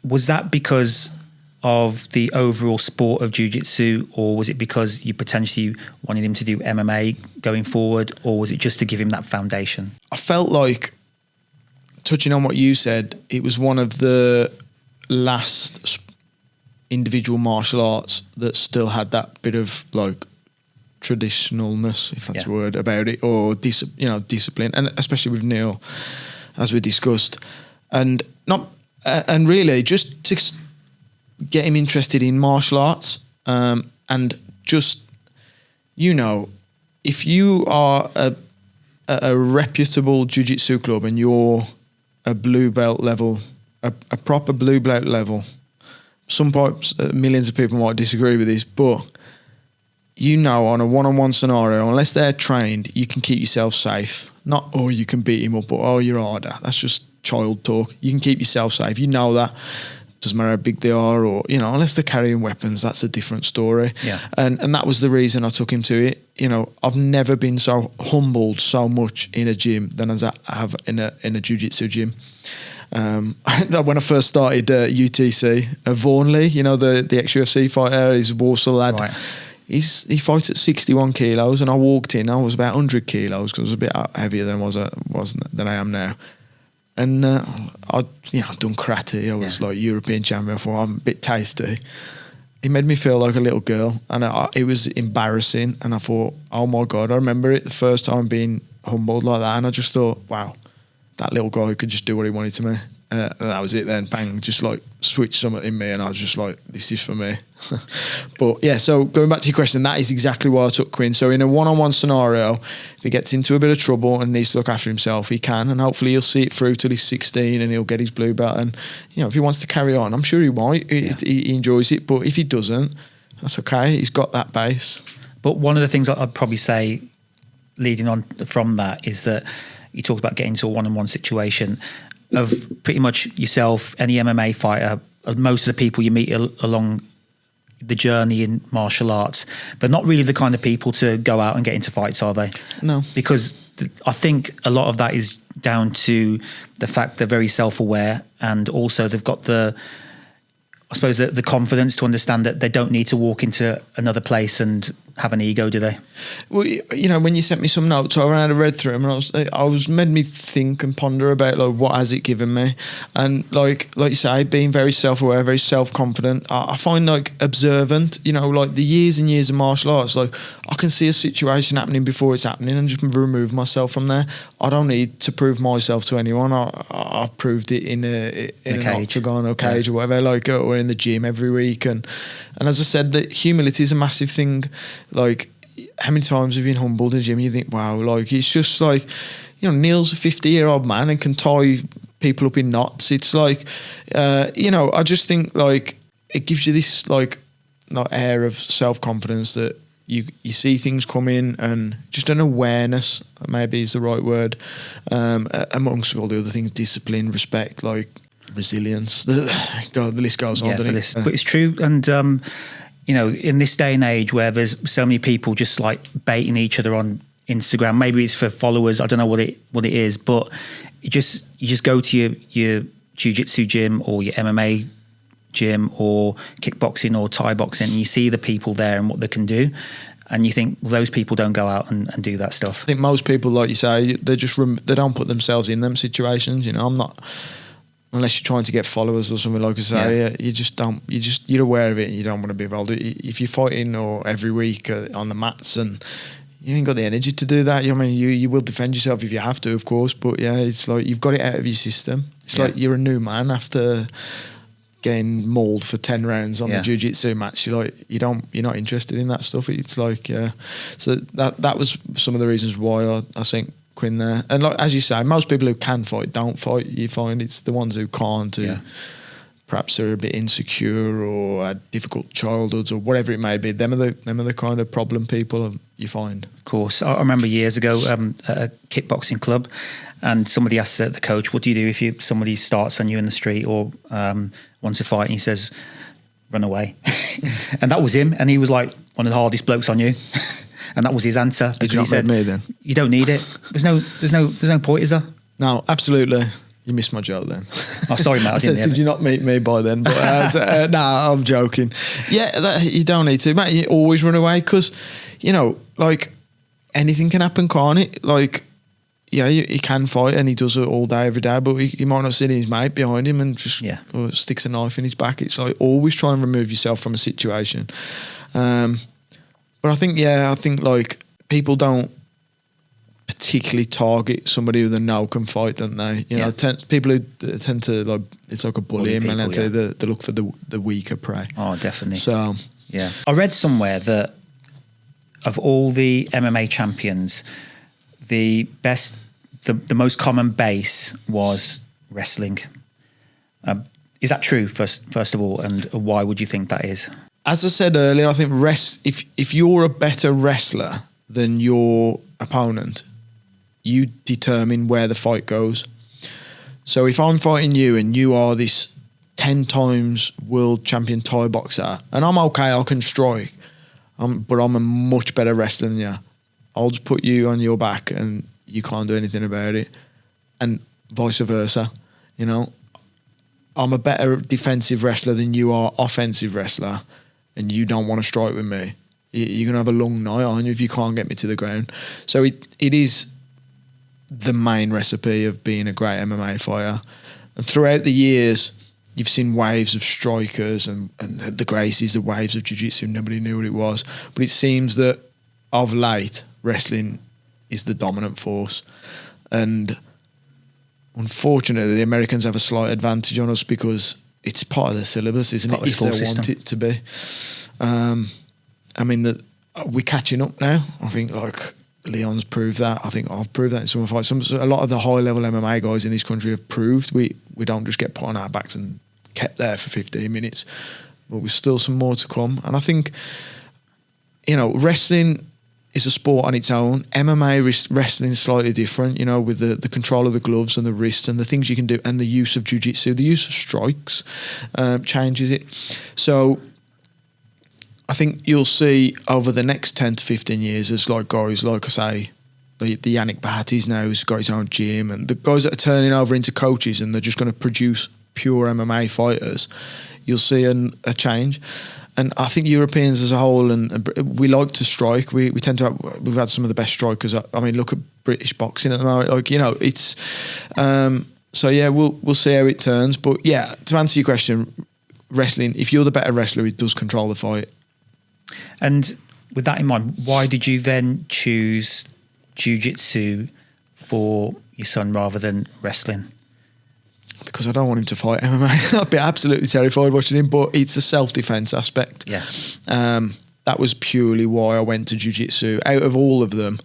Was that because of the overall sport of jiu-jitsu, or was it because you potentially wanted him to do MMA going forward, or was it just to give him that foundation? I felt like, touching on what you said, it was one of the last individual martial arts that still had that bit of like traditionalness, if that's a word, about it, or discipline, and especially with Neil, as we discussed, and really just to get him interested in martial arts, and just, if you are a reputable jiu-jitsu club and you're a blue belt level, a proper blue belt level, millions of people might disagree with this, but on a one-on-one scenario, unless they're trained, you can keep yourself safe. Not, you can beat him up, or you're harder. That's just child talk. You can keep yourself safe. You know that. Doesn't matter how big they are, or unless they're carrying weapons, that's a different story. Yeah. And that was the reason I took him to it. I've never been so humbled so much in a gym than as I have in a jiu-jitsu gym. When I first started UTC, Vaughan Lee, the ex-UFC fighter, he's a Warsaw lad. Right. He fights at 61 kilos, and I walked in. I was about 100 kilos because I was a bit heavier than I am now. And I'd done karate. I was like European champion before. I'm a bit tasty. He made me feel like a little girl, and it was embarrassing. And I thought, oh my God, I remember it the first time being humbled like that, and I just thought, wow, that little guy could just do what he wanted to me. And that was it then, bang, just like switched something in me, and I was just like, this is for me. But yeah, so going back to your question, that is exactly why I took Quinn. So in a one-on-one scenario, if he gets into a bit of trouble and needs to look after himself, he can, and hopefully he'll see it through till he's 16 and he'll get his blue belt. And if he wants to carry on, I'm sure he might. He enjoys it, but if he doesn't, that's okay. He's got that base. But one of the things I'd probably say, leading on from that, is that you talked about getting into a one-on-one situation. Of pretty much yourself, any MMA fighter, most of the people you meet along the journey in martial arts, they're not really the kind of people to go out and get into fights, are they? No. Because I think a lot of that is down to the fact they're very self-aware, and also they've got the confidence to understand that they don't need to walk into another place and have an ego, do they? Well, when you sent me some notes, I had a read through them, and I was made me think and ponder about like what has it given me, and like you say, being very self-aware, very self-confident. I find like observant. Like the years and years of martial arts, like I can see a situation happening before it's happening and just remove myself from there. I don't need to prove myself to anyone. I've proved it in an octagon or cage or whatever, like, or in the gym every week, and as I said, that humility is a massive thing. Like, how many times have you been humbled in the gym? You think, wow, like it's just like, Neil's a 50-year-old man and can tie people up in knots. It's like, I just think like it gives you this like air of self-confidence that you see things come in, and just an awareness maybe is the right word, amongst all the other things, discipline, respect, like resilience. The list goes on. But it's true, and in this day and age where there's so many people just like baiting each other on Instagram, maybe it's for followers, I don't know what it is, but you just go to your jiu-jitsu gym or your MMA gym or kickboxing or Thai boxing, and you see the people there and what they can do, and you think, well, those people don't go out and do that stuff. I think most people, like you say, they don't put themselves in them situations. I'm not, unless you're trying to get followers or something, like I say, you're aware of it and you don't want to be involved. If you're fighting or every week on the mats, and you ain't got the energy to do that. I mean, you will defend yourself if you have to, of course, but yeah, it's like you've got it out of your system. It's like you're a new man after getting mauled for 10 rounds on the jiu-jitsu match. You're not interested in that stuff. It's like, so that was some of the reasons why I think Quinn there. And like, as you say, most people who can fight don't fight. You find it's the ones who can't, who perhaps are a bit insecure or had difficult childhoods or whatever it may be. Them are the kind of problem people you find. Of course. I remember years ago at a kickboxing club, and somebody asked the coach, what do you do if somebody starts on you in the street or wants to fight, and he says, run away. And that was him, and he was like one of the hardest blokes on you. And that was his answer. Did you not make me then? You don't need it. There's no point, is there? No, absolutely. You missed my joke then. Oh, sorry, mate. Did you not meet me by then? But nah, I'm joking. Yeah, you don't need to, mate. You always run away because, like anything can happen, can't it? Like, yeah, he can fight and he does it all day, every day, but he might not see his mate behind him and just sticks a knife in his back. It's like always try and remove yourself from a situation. But I think like people don't particularly target somebody who they know can fight, don't they? You know, people who tend to like, it's like a bullying mentality. They look for the weaker prey. Oh, definitely. So yeah, I read somewhere that of all the MMA champions, the most common base was wrestling. Is that true? First of all, and why would you think that is? As I said earlier, I think if you're a better wrestler than your opponent, you determine where the fight goes. So if I'm fighting you and you are this 10 times world champion Thai boxer, and I'm okay, I can strike, but I'm a much better wrestler than you, I'll just put you on your back and you can't do anything about it. And vice versa, you know. I'm a better defensive wrestler than you are offensive wrestler, and you don't want to strike with me. You're going to have a long night on you if you can't get me to the ground. So it is the main recipe of being a great MMA fighter. And throughout the years, you've seen waves of strikers and the Gracies, the waves of jiu-jitsu. Nobody knew what it was. But it seems that of late, wrestling is the dominant force. And unfortunately, the Americans have a slight advantage on us because it's part of the syllabus, isn't it? If they want it to be. I mean, we're catching up now. I think like Leon's proved that. I think I've proved that in some fights. A lot of the high-level MMA guys in this country have proved we don't just get put on our backs and kept there for 15 minutes. But there's still some more to come. And I think, you know, wrestling is a sport on its own. MMA wrestling is slightly different, you know, with the control of the gloves and the wrists and the things you can do and the use of jiu-jitsu, the use of strikes changes it. So I think you'll see over the next 10 to 15 years as like guys, like I say, the Yannick Bahatis now has got his own gym, and the guys that are turning over into coaches and they're just going to produce pure MMA fighters, you'll see a change. And I think Europeans as a whole, and we like to strike. We tend to we've had some of the best strikers. I mean, look at British boxing at the moment. Like, you know, it's so yeah, we'll see how it turns. But yeah, to answer your question, wrestling, if you're the better wrestler, it does control the fight. And with that in mind, why did you then choose jiu-jitsu for your son rather than wrestling? Because I don't want him to fight MMA. I'd be absolutely terrified watching him, but it's a self-defense aspect. Yeah. That was purely why I went to jiu-jitsu out of all of them.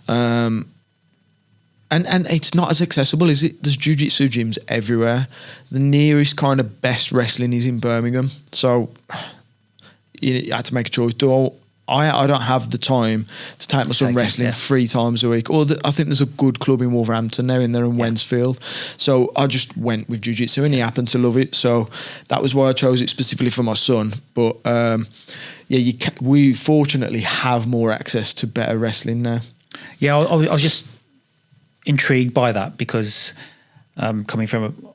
And it's not as accessible, is it? There's jiu-jitsu gyms everywhere. The nearest kind of best wrestling is in Birmingham. So you had to make a choice. I don't have the time to take my son wrestling 3 times a week. I think there's a good club in Wolverhampton now in there in Wednesfield. So I just went with jiu-jitsu and he happened to love it. So that was why I chose it specifically for my son. But we fortunately have more access to better wrestling now. Yeah, I was just intrigued by that because coming from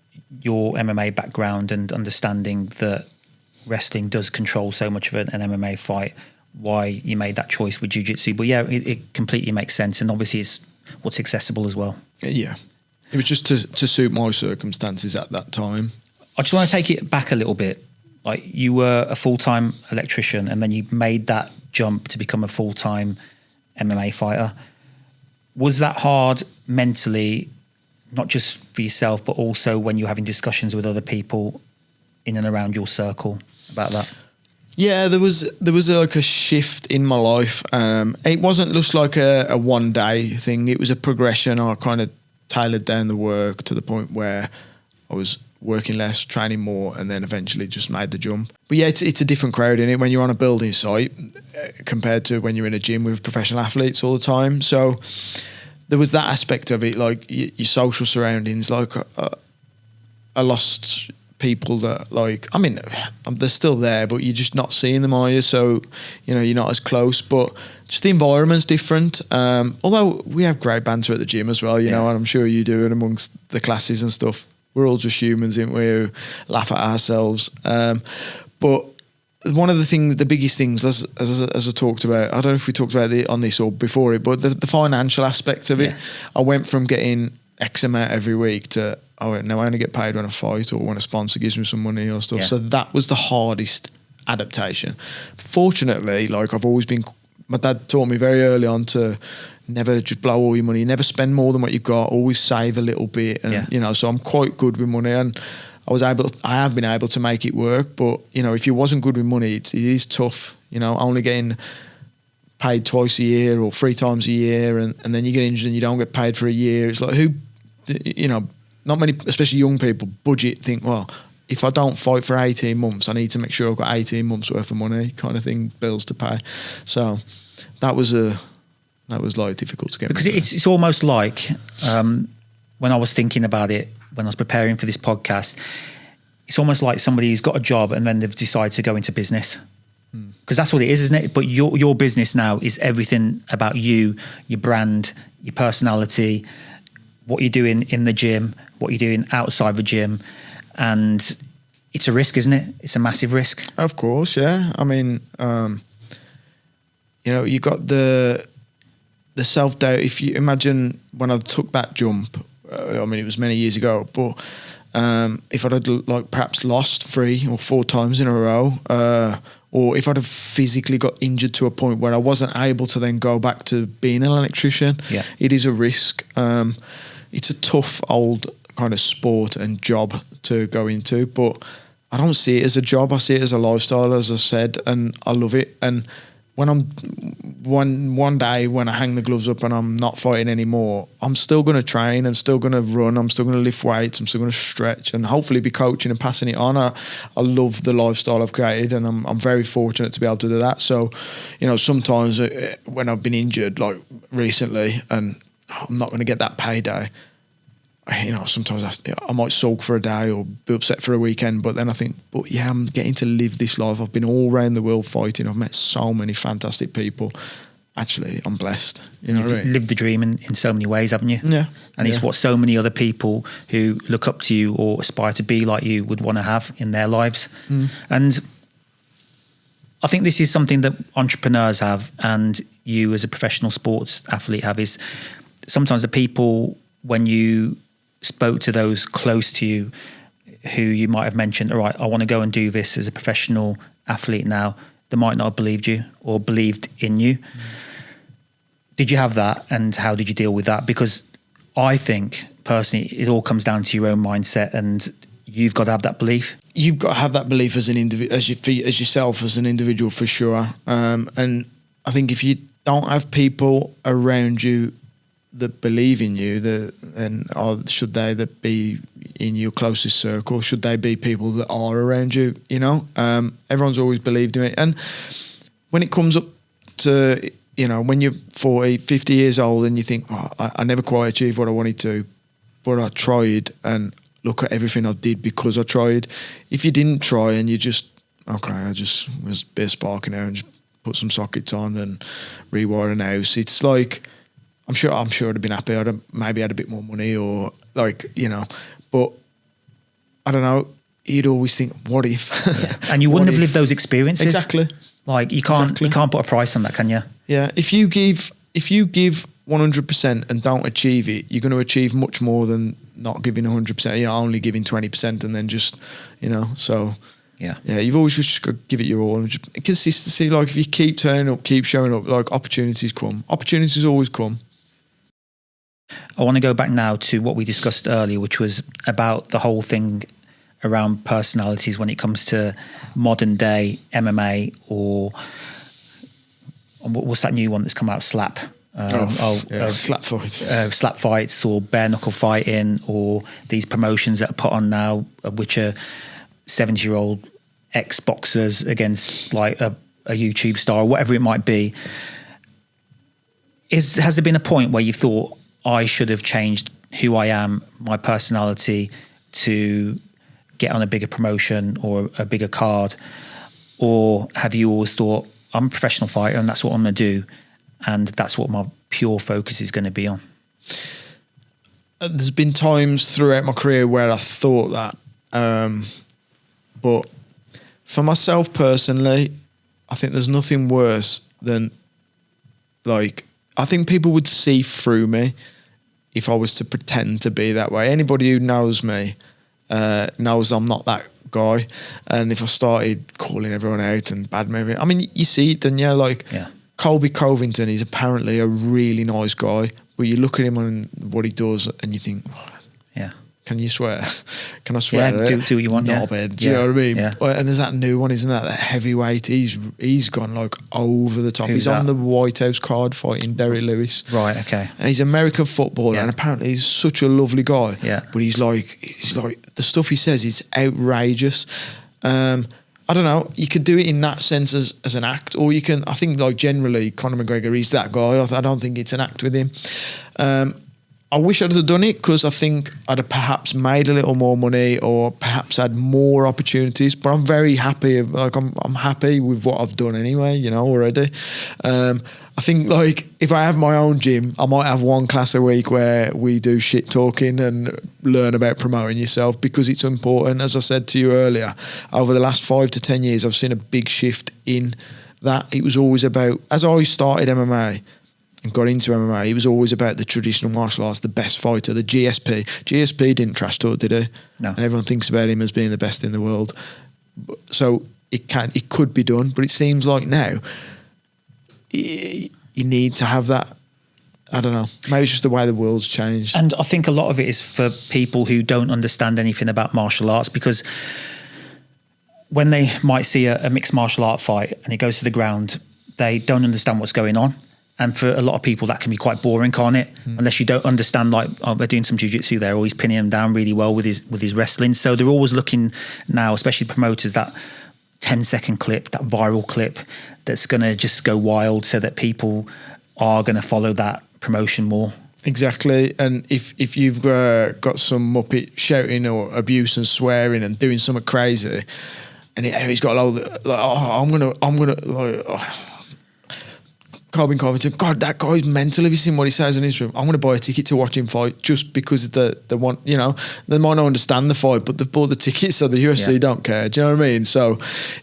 your MMA background and understanding that wrestling does control so much of an MMA fight, why you made that choice with jiu-jitsu. But yeah, it completely makes sense, and obviously it's what's accessible as well. Yeah, it was just to suit my circumstances at that time. I just want to take it back a little bit. Like, you were a full-time electrician and then you made that jump to become a full-time MMA fighter. Was that hard mentally, not just for yourself, but also when you're having discussions with other people in and around your circle about that? Yeah, there was like a shift in my life. It wasn't just like a one day thing. It was a progression. I kind of tailored down the work to the point where I was working less, training more, and then eventually just made the jump. But yeah, it's a different crowd in it when you're on a building site compared to when you're in a gym with professional athletes all the time. So there was that aspect of it, like your social surroundings. Like I lost people that, like, I mean, they're still there, but you're just not seeing them, are you? So, you know, you're not as close, but just the environment's different. Although we have great banter at the gym as well, you know, and I'm sure you do it amongst the classes and stuff. We're all just humans, aren't we, who laugh at ourselves. But one of the biggest things, as I talked about, I don't know if we talked about it on this or before it, but the financial aspect of it. I went from getting X amount every week to, now I only get paid when I fight or when a sponsor gives me some money or stuff. So that was the hardest adaptation. Fortunately, like, I've always been my dad taught me very early on to never just blow all your money, never spend more than what you got, always save a little bit. And, you know, so I'm quite good with money, and I have been able to make it work. But, you know, if you wasn't good with money, it is tough, you know, only getting paid twice a year or 3 times a year. And then you get injured and you don't get paid for a year. It's like, you know, not many, especially young people, budget, think, well, if I don't fight for 18 months, I need to make sure I've got 18 months worth of money kind of thing, bills to pay. So that was like difficult to get. Because it's almost like when I was thinking about it, when I was preparing for this podcast, it's almost like somebody who's got a job and then they've decided to go into business. Because that's what it is, isn't it? But your business now is everything about you, your brand, your personality, what you're doing in the gym, what you're doing outside the gym. And it's a risk, isn't it? It's a massive risk. Of course, yeah. I mean, you know, you got the self-doubt. If you imagine when I took that jump, I mean, it was many years ago, but if I'd had like perhaps lost 3 or 4 times in a row, or if I'd have physically got injured to a point where I wasn't able to then go back to being an electrician, it is a risk. It's a tough old kind of sport and job to go into, but I don't see it as a job. I see it as a lifestyle, as I said, and I love it. And when I'm one day when I hang the gloves up and I'm not fighting anymore, I'm still going to train and still going to run. I'm still going to lift weights. I'm still going to stretch and hopefully be coaching and passing it on. I love the lifestyle I've created, and I'm very fortunate to be able to do that. So, you know, sometimes when I've been injured, like recently, and I'm not going to get that payday, you know, sometimes I might sulk for a day or be upset for a weekend, but then I think, but yeah, I'm getting to live this life. I've been all around the world fighting. I've met so many fantastic people. Actually, I'm blessed. You know, you've lived the dream in so many ways, haven't you? Yeah. And it's what so many other people who look up to you or aspire to be like you would want to have in their lives. And I think this is something that entrepreneurs have, and you as a professional sports athlete have, is sometimes the people, when you spoke to those close to you who you might have mentioned, all right, I want to go and do this as a professional athlete now, they might not have believed you or believed in you. Did you have that, and how did you deal with that? Because I think personally it all comes down to your own mindset, and you've got to have that belief. You've got to have that belief as an individual, as yourself, as an individual, for sure. And I think if you don't have people around you that believe in you, should they that be in your closest circle? Should they be people that are around you? You know, everyone's always believed in it. And when it comes up to, you know, when you're 40, 50 years old and you think, oh, I never quite achieved what I wanted to, but I tried, and look at everything I did because I tried. If you didn't try and you just, okay, I just was a bit of spark in there and just put some sockets on and rewire an house, it's like, I'm sure I'd have been happy. I'd have maybe had a bit more money, or like, you know, but I don't know. You'd always think, what if? Yeah. And you wouldn't have lived those experiences. Exactly. Like you can't put a price on that, can you? Yeah. If you give 100% and don't achieve it, you're going to achieve much more than not giving 100%. You know, only giving 20% and then just, you know, so. Yeah. You've always just got to give it your all, and just consistency. Like if you keep turning up, keep showing up, like opportunities come. Opportunities always come. I want to go back now to what we discussed earlier, which was about the whole thing around personalities when it comes to modern day MMA, or what's that new one that's come out, slap? Slap fights. Slap fights, or bare knuckle fighting, or these promotions that are put on now, which are 70-year-old ex-boxers against like a YouTube star or whatever it might be. Has there been a point where you thought, I should have changed who I am, my personality, to get on a bigger promotion or a bigger card? Or have you always thought, I'm a professional fighter and that's what I'm going to do, and that's what my pure focus is going to be on? There's been times throughout my career where I thought that. But for myself personally, I think there's nothing worse than, like, I think people would see through me if I was to pretend to be that way. Anybody who knows me knows I'm not that guy. And if I started calling everyone out and bad moving, I mean, you see it, don't you? Like, Colby Covington is apparently a really nice guy, but you look at him and what he does, and you think, yeah. Can you swear? Can I swear? Yeah, do what you want. Knobhead. Do you know what I mean? Yeah. And there's that new one, isn't that heavyweight? He's gone like over the top. Who's he's that? on the White House card fighting Derek Lewis. Right. Okay. And he's American footballer, and apparently he's such a lovely guy. Yeah. But he's like the stuff he says is outrageous. I don't know. You could do it in that sense as an act, or you can. I think like generally, Conor McGregor is that guy. I don't think it's an act with him. I wish I'd have done it because I think I'd have perhaps made a little more money or perhaps had more opportunities. But I'm very happy. Like I'm happy with what I've done anyway. You know already. I think like if I have my own gym, I might have one class a week where we do shit talking and learn about promoting yourself because it's important. As I said to you earlier, over the last 5 to 10 years, I've seen a big shift in that. It was always about, as I started MMA and got into MMA, it was always about the traditional martial arts, the best fighter, the GSP. GSP didn't trash talk, did he? No. And everyone thinks about him as being the best in the world. So it could be done, but it seems like now you need to have that. I don't know. Maybe it's just the way the world's changed. And I think a lot of it is for people who don't understand anything about martial arts, because when they might see a mixed martial art fight and it goes to the ground, they don't understand what's going on. And for a lot of people, that can be quite boring, can't it? Unless you don't understand, like, oh, we're doing some jiu-jitsu there, or he's pinning him down really well with his wrestling. So they're always looking now, especially promoters, that 10-second clip, that viral clip that's going to just go wild so that people are going to follow that promotion more. Exactly. And if you've got some muppet shouting or abuse and swearing and doing something crazy, and he's got I'm gonna Colby Covington, God, that guy's mental. Have you seen what he says in his room? I'm going to buy a ticket to watch him fight just because they want, you know, they might not understand the fight, but they've bought the ticket, so the UFC don't care. Do you know what I mean? So,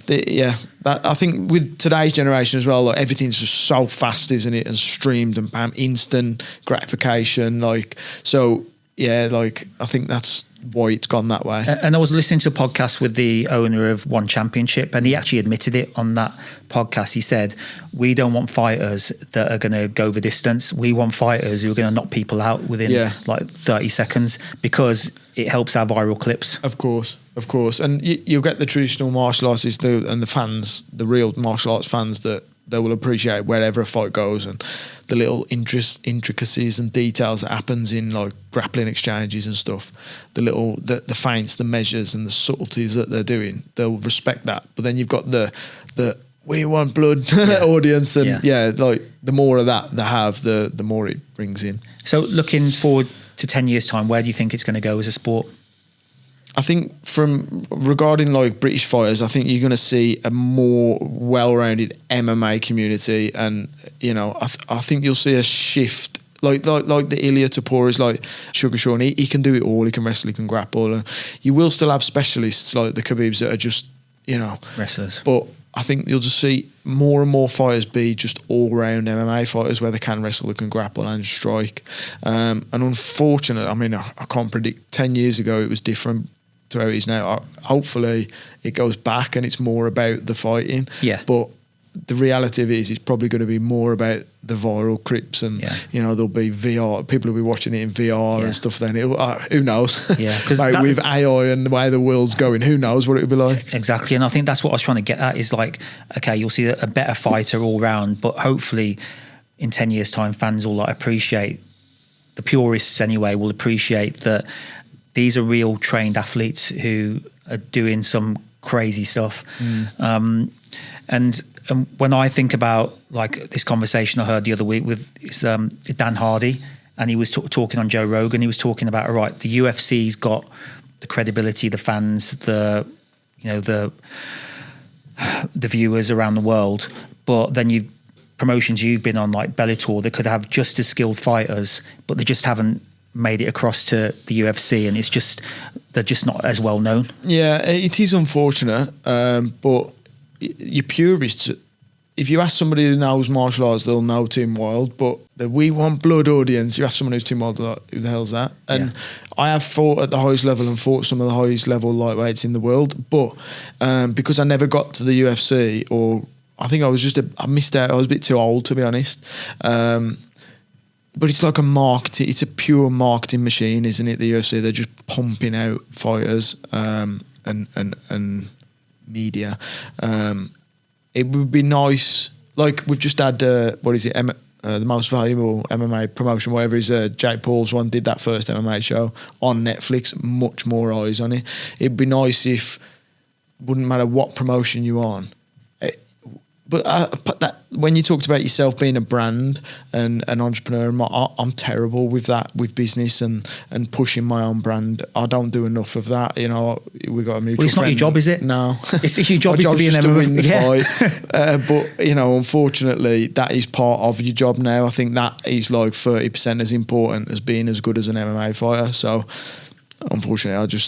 that, I think with today's generation as well, like, everything's just so fast, isn't it? And streamed and bam, instant gratification. Like, so, yeah, like, I think that's why it's gone that way. And I was listening to a podcast with the owner of One Championship, and he actually admitted it on that podcast. He said, we don't want fighters that are going to go the distance. We want fighters who are going to knock people out within like 30 seconds because it helps our viral clips. Of course. And you'll get the traditional martial artists and the fans, the real martial arts fans, that they will appreciate wherever a fight goes and the little intricacies and details that happens in like grappling exchanges and stuff. The feints, the measures and the subtleties that they're doing, they'll respect that. But then you've got the we want blood audience, and like the more of that they have, the more it brings in. So looking forward to 10 years time, where do you think it's going to go as a sport? I think regarding like British fighters, I think you're going to see a more well-rounded MMA community, and you know, I think you'll see a shift. Like the Ilia Topuria, like Sugar Sean, he can do it all. He can wrestle, he can grapple. You will still have specialists like the Khabibs that are just, you know, wrestlers. But I think you'll just see more and more fighters be just all-round MMA fighters where they can wrestle, they can grapple and strike. And unfortunately, I mean, I can't predict. 10 years ago, it was different to how it is now. Hopefully, it goes back and it's more about the fighting. Yeah. But the reality of it is, it's probably going to be more about the viral clips, and you know, there'll be VR. People will be watching it in VR and stuff. Then who knows? Yeah, because with AI and the way the world's going, who knows what it would be like? Exactly, and I think that's what I was trying to get at. Is like, okay, you'll see a better fighter all round, but hopefully, in 10 years' time, fans will like appreciate, the purists anyway, will appreciate that these are real trained athletes who are doing some crazy stuff. And when I think about like this conversation I heard the other week with Dan Hardy, and he was talking on Joe Rogan, he was talking about, all right, the UFC's got the credibility, the fans, the viewers around the world, but then promotions you've been on, like Bellator, they could have just as skilled fighters, but they just haven't made it across to the UFC, and they're just not as well known. Yeah, it is unfortunate, but your purists, if you ask somebody who knows martial arts, they'll know Tim Wilde. But the We Want Blood audience, you ask someone who's Tim Wilde, like, who the hell's that? And I have fought at the highest level and fought some of the highest level lightweights in the world, but because I never got to the UFC, or I think I missed out. I was a bit too old, to be honest. But it's like it's a pure marketing machine, isn't it? The UFC, they're just pumping out fighters and media. It would be nice, like we've just had the most valuable MMA promotion, whatever is Jake Paul's one, did that first MMA show on Netflix. Much more eyes on it. It'd be nice if, wouldn't matter what promotion you're on. But that when you talked about yourself being a brand and an entrepreneur, I'm terrible with that, with business and pushing my own brand. I don't do enough of that. You know, we got a mutual. Well, it's friend. not your job, is it? No, it's your job is to be an to win the MMA. fight. But you know, unfortunately, that is part of your job now. I think that is like 30% as important as being as good as an MMA fighter. So. Unfortunately,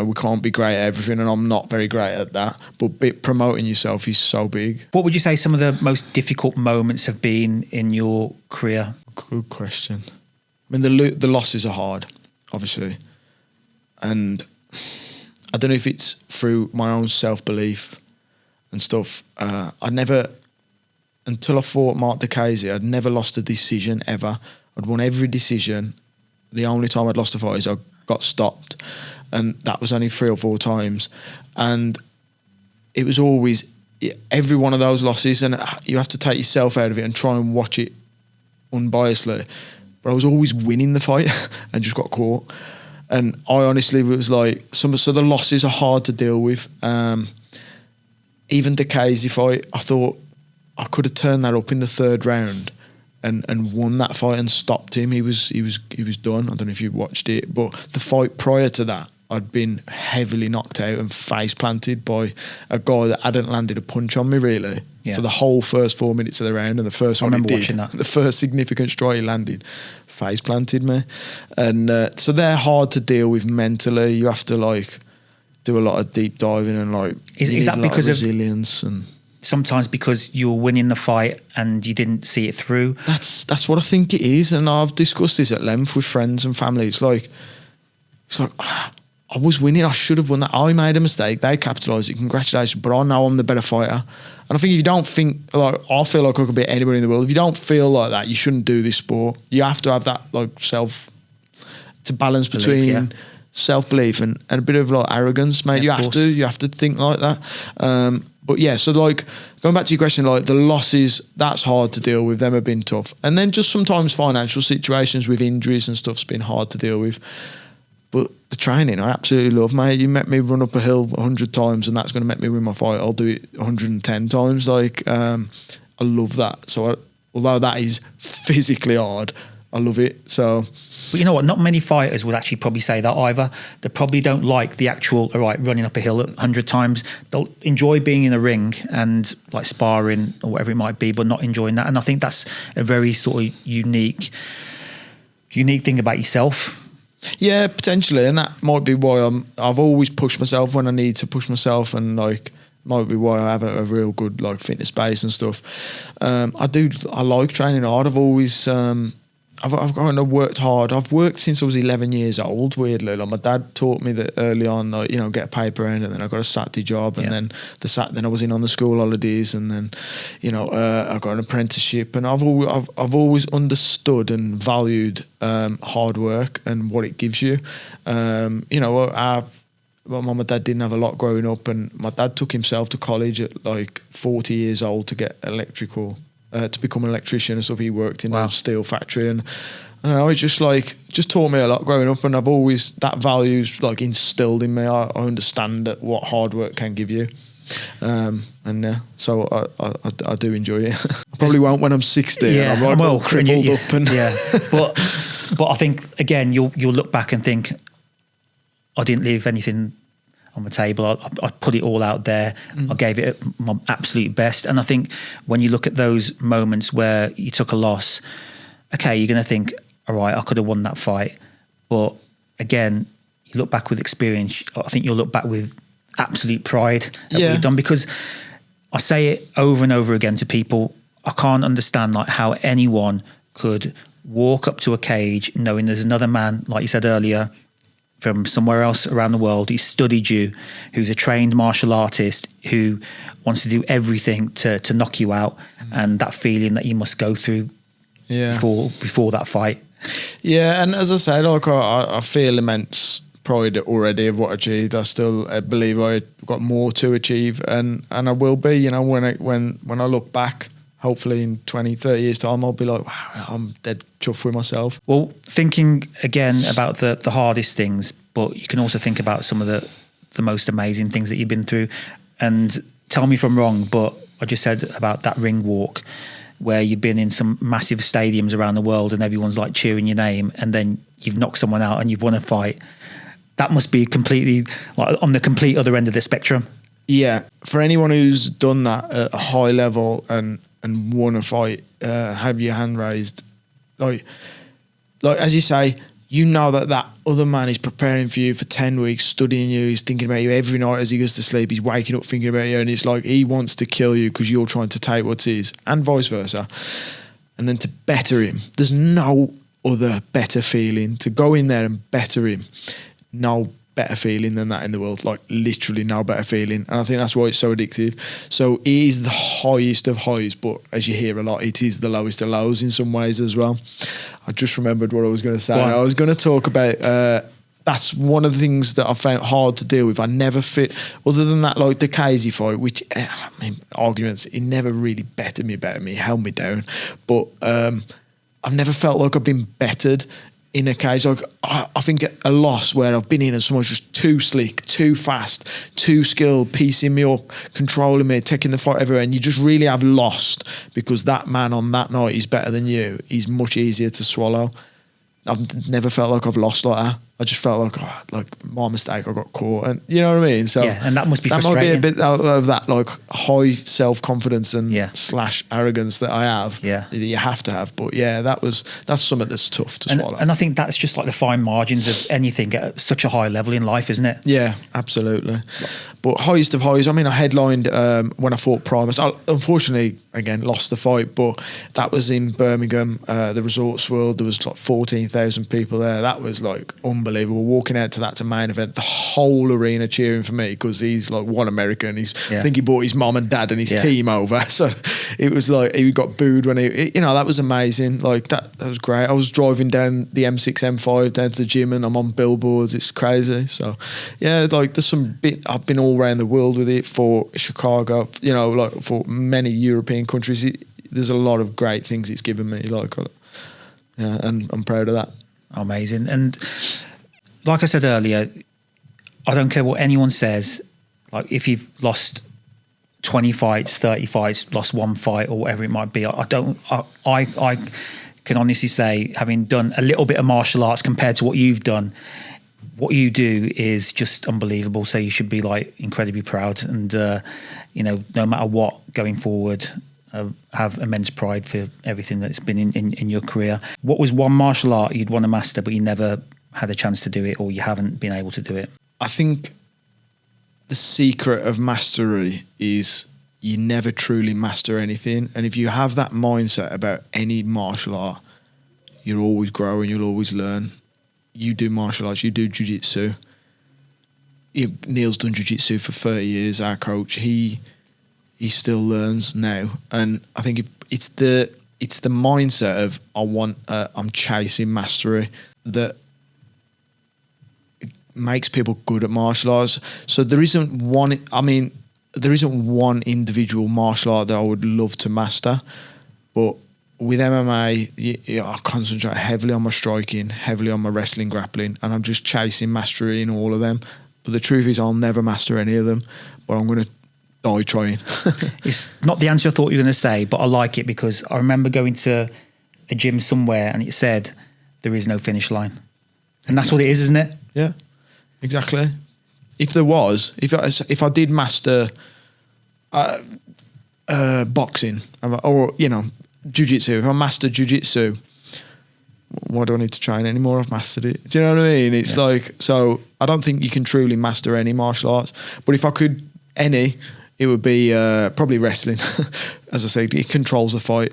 we can't be great at everything, and I'm not very great at that. But promoting yourself is so big. What would you say some of the most difficult moments have been in your career? Good question. I mean, the losses are hard, obviously, and I don't know if it's through my own self-belief and stuff. I never, until I fought Mark DeCasey, I'd never lost a decision ever. I'd won every decision. The only time I'd lost a fight is I got stopped, and that was only 3 or 4 times, and it was always every one of those losses, and you have to take yourself out of it and try and watch it unbiasedly, but I was always winning the fight and just got caught. And I honestly was like, so the losses are hard to deal with. Even the Casey fight, I thought I could have turned that up in the 3rd round and won that fight and stopped him. He was done. I don't know if you watched it, but the fight prior to that, I'd been heavily knocked out and face planted by a guy that hadn't landed a punch on me really for the whole first 4 minutes of the round. And the first one he did, the first significant strike he landed, face planted me. And so they're hard to deal with mentally. You have to like do a lot of deep diving and like is that because of resilience and. Sometimes because you were winning the fight and you didn't see it through. That's what I think it is, and I've discussed this at length with friends and family. It's like I was winning. I should have won that. I made a mistake. They capitalised it. Congratulations, but I know I'm the better fighter. And I think if you don't think like I feel like I could beat anybody in the world. If you don't feel like that, you shouldn't do this sport. You have to have that like to balance between self-belief and a bit of like arrogance, mate. Yeah, you have to think like that. But yeah, so like going back to your question, like the losses, that's hard to deal with. Them have been tough. And then just sometimes financial situations with injuries and stuff's been hard to deal with. But the training, I absolutely love, mate. You met me run up a hill 100 times and that's going to make me win my fight. I'll do it 110 times. Like, I love that. So although that is physically hard, I love it. So... But you know what? Not many fighters would actually probably say that either. They probably don't like the actual, running up a hill 100 times. They'll enjoy being in a ring and like sparring or whatever it might be, but not enjoying that. And I think that's a very sort of unique thing about yourself. Yeah, potentially. And that might be why I've always pushed myself when I need to push myself, and like might be why I have a real good like fitness base and stuff. I like training hard. I've always... I've kind of worked hard. I've worked since I was 11 years old, weirdly. Like my dad taught me that early on, like, get a paper in, and then I got a Saturday job, and then then I was in on the school holidays, and then, I got an apprenticeship, and I've always understood and valued hard work and what it gives you. My mum and dad didn't have a lot growing up, and my dad took himself to college at like 40 years old to get electrical. To become an electrician and stuff. He worked in a steel factory, and it just taught me a lot growing up, and I've always, that value's like instilled in me. I understand what hard work can give you. So I do enjoy it. I probably won't when I'm 60. Yeah, I'm all crippled up and but I think again you'll look back and think I didn't leave anything on the table. I put it all out there. I gave it my absolute best. And I think when you look at those moments where you took a loss, okay, you're going to think, all right, I could have won that fight. But again, you look back with experience. I think you'll look back with absolute pride at what you've done, because I say it over and over again to people. I can't understand like how anyone could walk up to a cage knowing there's another man, like you said earlier, from somewhere else around the world who studied you, who's a trained martial artist, who wants to do everything to knock you out, and that feeling that you must go through before that fight. Yeah, and as I said, like I feel immense pride already of what I achieved. I still believe I got more to achieve, and I will be. You know, when I look back, hopefully in 20, 30 years time, I'll be like, wow, I'm dead chuffed with myself. Well, thinking again about the hardest things, but you can also think about some of the most amazing things that you've been through. And tell me if I'm wrong, but I just said about that ring walk where you've been in some massive stadiums around the world and everyone's like cheering your name, and then you've knocked someone out and you've won a fight. That must be completely like on the complete other end of the spectrum. Yeah, for anyone who's done that at a high level and won a fight, have your hand raised. Like as you say, you know that other man is preparing for you for 10 weeks, studying you, he's thinking about you every night as he goes to sleep, he's waking up thinking about you, and it's like he wants to kill you because you're trying to take what's his, and vice versa. And then to better him, there's no other better feeling. To go in there and better him, no better feeling than that in the world, like literally no better feeling. And I think that's why it's so addictive. So it is the highest of highs, but as you hear a lot, it is the lowest of lows in some ways as well. I just remembered what I was going to say. I was going to talk about that's one of the things that I found hard to deal with. I never fit, other than that, like the Casey fight, which arguments, it never really bettered me, held me down, but I've never felt like I've been bettered in a case. Like I think a loss where I've been in and someone's just too slick, too fast, too skilled, piecing me up, controlling me, taking the fight everywhere, and you just really have lost because that man on that night is better than you. He's much easier to swallow. I've never felt like I've lost like that. I just felt like my mistake, I got caught, and you know what I mean. So yeah, and that must be that frustrating. might be a bit of that like high self confidence and / arrogance that I have. Yeah, that you have to have. But yeah, that's something that's tough to swallow. And I think that's just like the fine margins of anything at such a high level in life, isn't it? Yeah, absolutely. But highest of highs. I mean, I headlined when I fought Primus. I unfortunately again lost the fight, but that was in Birmingham, the Resorts World. There was like 14,000 people there. That was like unbelievable. Walking out to that to main event, the whole arena cheering for me because he's like one American. I think he brought his mom and dad and his team over. So it was like he got booed when that was amazing. Like that was great. I was driving down the M6, M5 down to the gym and I'm on billboards. It's crazy. So yeah, like there's some bit. I've been all around the world with it, for Chicago, like for many European countries. There's a lot of great things it's given me. And I'm proud of that. Amazing. And like I said earlier, I don't care what anyone says. Like if you've lost 20 fights, 30 fights, lost one fight or whatever it might be, I can honestly say, having done a little bit of martial arts compared to what you've done, what you do is just unbelievable. So you should be like incredibly proud, and no matter what going forward, have immense pride for everything that's been in your career. What was one martial art you'd want to master but you never had a chance to do it, or you haven't been able to do it? I think the secret of mastery is you never truly master anything, and if you have that mindset about any martial art, you'll always grow and you'll always learn. You do martial arts, you do jiu-jitsu. Neil's done jiu-jitsu for 30 years, our coach. He still learns now, and I think it's the mindset of I'm chasing mastery that makes people good at martial arts. So there isn't one individual martial art that I would love to master, but with MMA, I concentrate heavily on my striking, heavily on my wrestling, grappling, and I'm just chasing mastery in all of them. But the truth is I'll never master any of them, but I'm going to die trying. It's not the answer I thought you were going to say, but I like it because I remember going to a gym somewhere and it said there is no finish line, and that's what it is, isn't it? Yeah, exactly. If there was, if I did master boxing or jiu-jitsu, if I mastered jiu-jitsu, why do I need to train anymore? I've mastered it. Do you know what I mean? It's like, so I don't think you can truly master any martial arts, but if I could it would be probably wrestling. As I said, it controls a fight.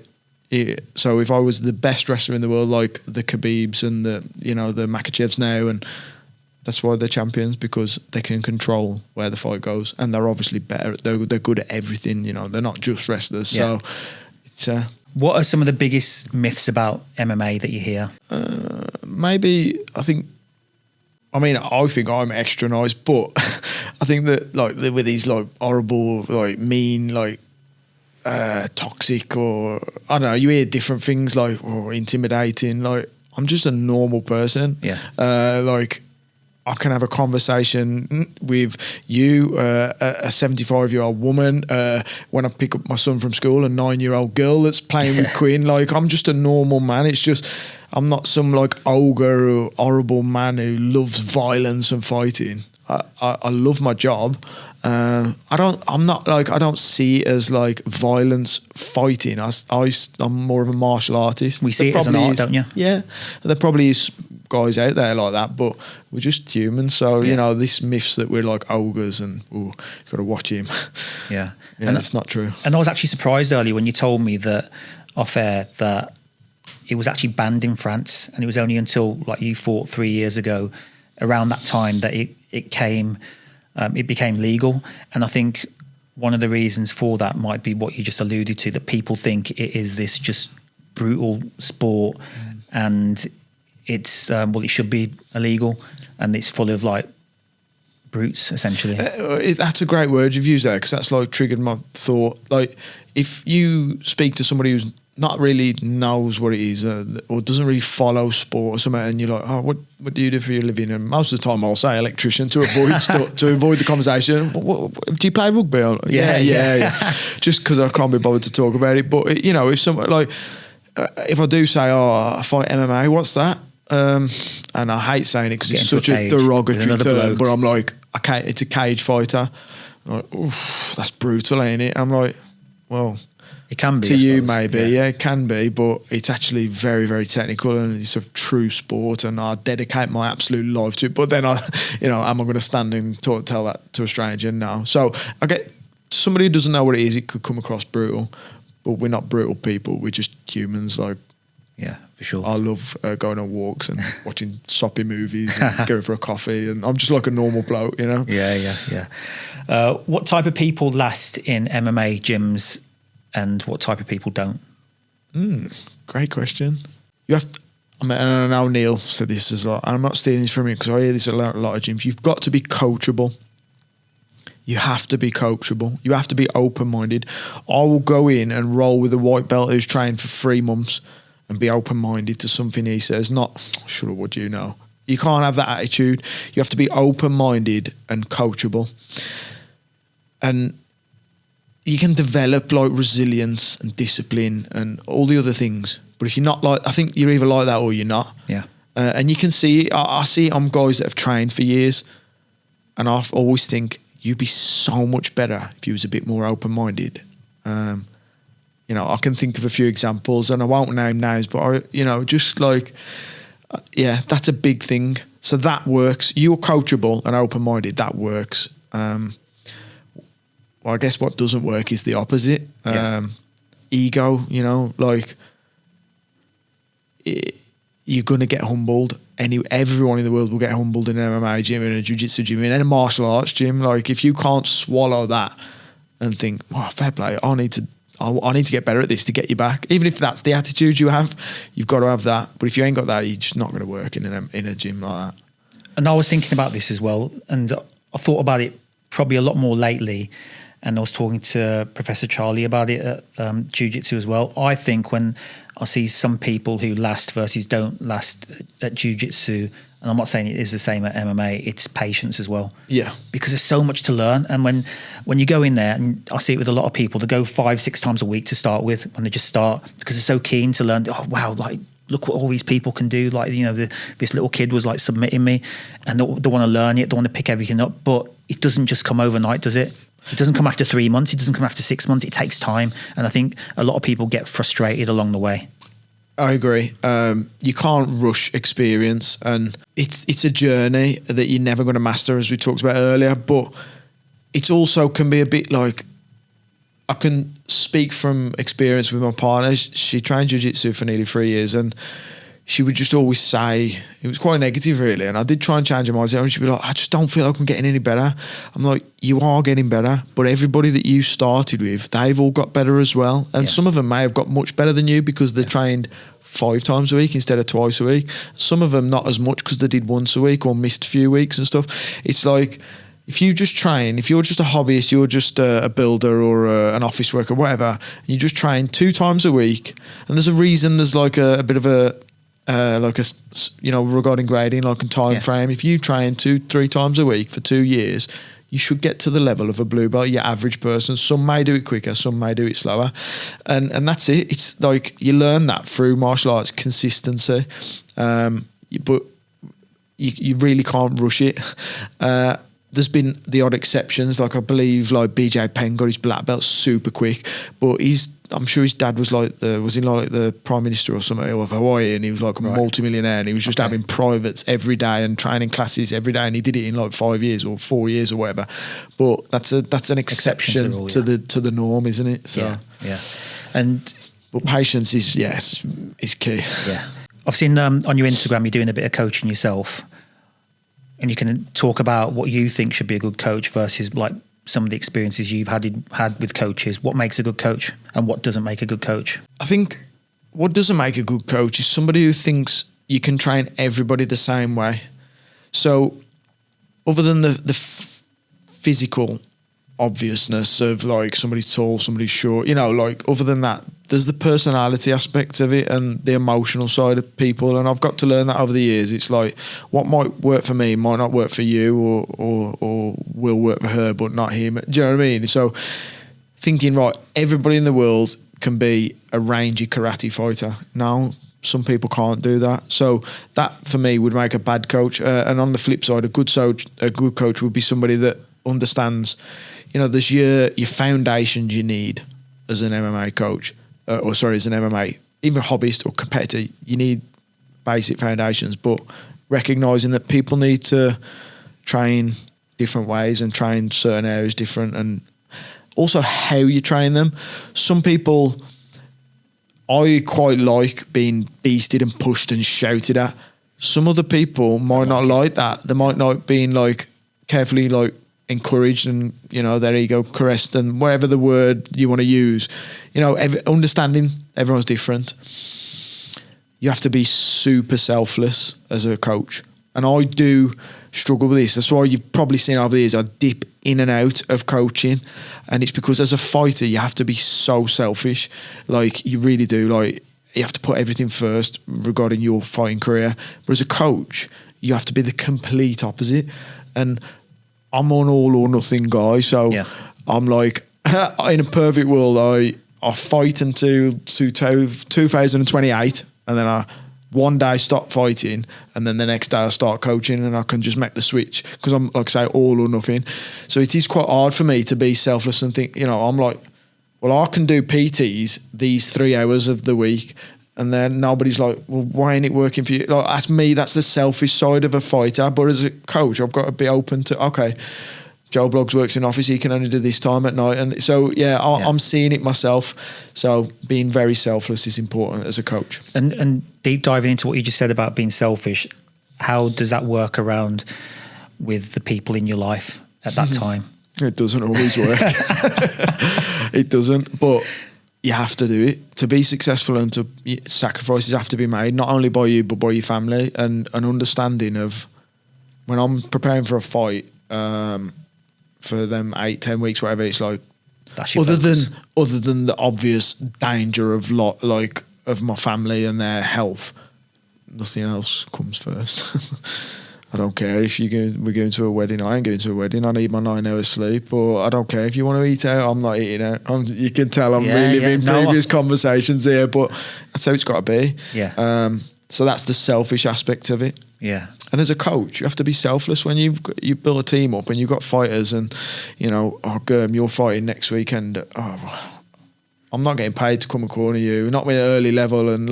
So if I was the best wrestler in the world, like the Khabibs and the Makhachevs now, and That's why they're champions, because they can control where the fight goes, and they're obviously better. They're good at everything. You know, they're not just wrestlers. Yeah. So it's What are some of the biggest myths about MMA that you hear? maybe I think I'm extra nice, but I think that like with these like horrible, like mean, like toxic, or I don't know, you hear different things like intimidating. Like I'm just a normal person. Yeah. Like I can have a conversation with you, a 75-year-old woman, when I pick up my son from school, a 9-year-old girl that's playing with Quinn. Like I'm just a normal man. It's just I'm not some like ogre or horrible man who loves violence and fighting. I love my job. I don't see it as like violence fighting. I'm more of a martial artist. We see it as an art, don't you? Yeah, there probably is guys out there like that, but we're just humans. So you know, this myths that we're like ogres and you got to watch him. Yeah, and it's not true. And I was actually surprised earlier when you told me that off air that it was actually banned in France, and it was only until like you fought 3 years ago, around that time, that it became legal. And I think one of the reasons for that might be what you just alluded to, that people think it is this just brutal sport, and it's it should be illegal, and it's full of like brutes essentially. That's a great word you've used there, because that's like triggered my thought. Like if you speak to somebody who's not really knows what it is, or doesn't really follow sport or something, and you're like, oh, what do you do for your living? And most of the time I'll say electrician to avoid the conversation. Do you play rugby? Like, yeah. Just because I can't be bothered to talk about it. But you know, if someone like if I do say, oh, I fight MMA, what's that? And I hate saying it because it's such a derogatory term, but I'm like, okay, it's a cage fighter. I'm like, oof, that's brutal, ain't it? I'm like, well, it can be to you, maybe, yeah, it can be, but it's actually very, very technical, and it's a true sport, and I dedicate my absolute life to it. But then am I going to stand and tell that to a stranger? No. So I get somebody who doesn't know what it is, it could come across brutal, but we're not brutal people. We're just humans. Like, yeah, for sure. I love going on walks and watching soppy movies and going for a coffee, and I'm just like a normal bloke, you know? Yeah. What type of people last in MMA gyms, and what type of people don't? Great question. You have to, and I know Neil said this as well, and I'm not stealing this from him because I hear this a lot of gyms. You've got to be coachable. You have to be coachable. You have to be open-minded. I will go in and roll with a white belt who's trained for 3 months and be open-minded to something he says, not, sure, what do you know? You can't have that attitude. You have to be open-minded and coachable. And you can develop like resilience and discipline and all the other things. But if you're not like, I think you're either like that or you're not. Yeah. And you can see, I see it on guys that have trained for years, and I always think you'd be so much better if you was a bit more open-minded. You know, I can think of a few examples, and I won't name names, but just like, that's a big thing. So that works. You're coachable and open-minded. That works. Well, I guess what doesn't work is the opposite. Ego, like you're going to get humbled. Everyone in the world will get humbled in an MMA gym, in a jiu-jitsu gym, in a martial arts gym. Like if you can't swallow that and think, oh, fair play, I need to get better at this to get you back. Even if that's the attitude you have, you've got to have that. But if you ain't got that, you're just not going to work in a gym like that. And I was thinking about this as well, and I thought about it probably a lot more lately. And I was talking to Professor Charlie about it at jiu-jitsu as well. I think when I see some people who last versus don't last at jiu-jitsu, and I'm not saying it is the same at MMA, it's patience as well. Yeah. Because there's so much to learn. And when you go in there, and I see it with a lot of people, they go 5-6 times a week to start with when they just start, because they're so keen to learn. Oh, wow, like, look what all these people can do. Like, this little kid was like submitting me, and they want to learn it, they want to pick everything up. But it doesn't just come overnight, does it? It doesn't come after 3 months. It doesn't come after 6 months. It takes time. And I think a lot of people get frustrated along the way. I agree. You can't rush experience, and it's a journey that you're never going to master, as we talked about earlier. But it also can be a bit like, I can speak from experience with my partner. She trained jiu-jitsu for nearly 3 years, and she would just always say, it was quite negative really, and I did try and change her mindset, and she'd be like, I just don't feel like I'm getting any better. I'm like, you are getting better, but everybody that you started with, they've all got better as well, and some of them may have got much better than you because they're trained 5 times a week instead of twice a week. Some of them not as much because they did once a week or missed a few weeks and stuff. It's like, if you just train, if you're just a hobbyist, you're just a builder or an office worker, whatever, and you just train 2 times a week, and there's a reason, there's like a bit of a regarding grading, like a time frame. If you train 2-3 times a week for 2 years, you should get to the level of a blue belt, your average person. Some may do it quicker, some may do it slower, and that's it. It's like you learn that through martial arts, consistency, but you really can't rush it. There's been the odd exceptions, like I believe like BJ Penn got his black belt super quick, but I'm sure his dad was the Prime Minister or something of Hawaii, and he was like a multi-millionaire, and he was just having privates every day and training classes every day, and he did it in like 5 years or 4 years or whatever. But that's an exception to the norm, isn't it? So but patience is key. Yeah, I've seen on your Instagram you're doing a bit of coaching yourself, and you can talk about what you think should be a good coach versus like some of the experiences you've had with coaches. What makes a good coach and what doesn't make a good coach? I think what doesn't make a good coach is somebody who thinks you can train everybody the same way. So other than the physical obviousness of like somebody tall, somebody short, like other than that, there's the personality aspect of it and the emotional side of people, and I've got to learn that over the years. It's like what might work for me might not work for you, or will work for her but not him. Do you know what I mean? So thinking, right, everybody in the world can be a rangy karate fighter. No, some people can't do that. So that for me would make a bad coach. And on the flip side, a good coach would be somebody that understands, there's your foundations you need as an MMA coach. As an MMA, even hobbyist or competitor, you need basic foundations, but recognising that people need to train different ways and train certain areas different, and also how you train them. Some people, I quite like being beasted and pushed and shouted at. Some other people might not like that. They might not being like carefully like encouraged and their ego caressed, and whatever the word you want to use, understanding everyone's different. You have to be super selfless as a coach, and I do struggle with this. That's why you've probably seen over the years I dip in and out of coaching, and it's because as a fighter you have to be so selfish, like you really do, like you have to put everything first regarding your fighting career. But as a coach you have to be the complete opposite, and I'm an all or nothing guy, so I'm like, in a perfect world, I fight until 2028, and then I one day stop fighting, and then the next day I start coaching, and I can just make the switch because I'm, like I say, all or nothing. So it is quite hard for me to be selfless and think, I'm like, well, I can do PTs these 3 hours of the week, and then nobody's like, well, why ain't it working for you? Like, that's me. That's the selfish side of a fighter. But as a coach, I've got to be open to, okay, Joe Bloggs works in office. He can only do this time at night. And so, I'm seeing it myself. So being very selfless is important as a coach. And deep diving into what you just said about being selfish, how does that work around with the people in your life at that time? It doesn't always work. It doesn't, but you have to do it to be successful, and sacrifices have to be made, not only by you but by your family, and an understanding of when I'm preparing for a fight, for them 8-10 weeks, whatever. It's like other than the obvious danger of of my family and their health, nothing else comes first. I don't care if we're going to a wedding. I ain't going to a wedding. I need my 9 hours sleep. Or I don't care if you want to eat out. I'm not eating out. You can tell I'm reliving previous conversations here, but that's how it's got to be. Yeah. So that's the selfish aspect of it. Yeah. And as a coach, you have to be selfless when you build a team up and you've got fighters, and Gurmej, you're fighting next weekend. I'm not getting paid to come and corner you. Not with an early level and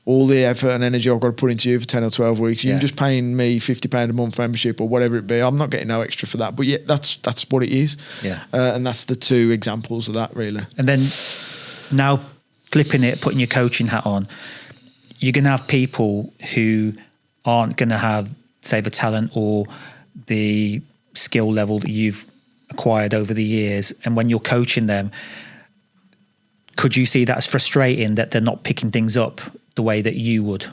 all the effort and energy I've got to put into you for 10 or 12 weeks. You're just paying me £50 a month membership or whatever it be. I'm not getting no extra for that. But yeah, that's what it is. Yeah. And that's the 2 examples of that, really. And then now flipping it, putting your coaching hat on, you're going to have people who aren't going to have, say, the talent or the skill level that you've acquired over the years. And when you're coaching them, could you see that as frustrating that they're not picking things up the way that you would?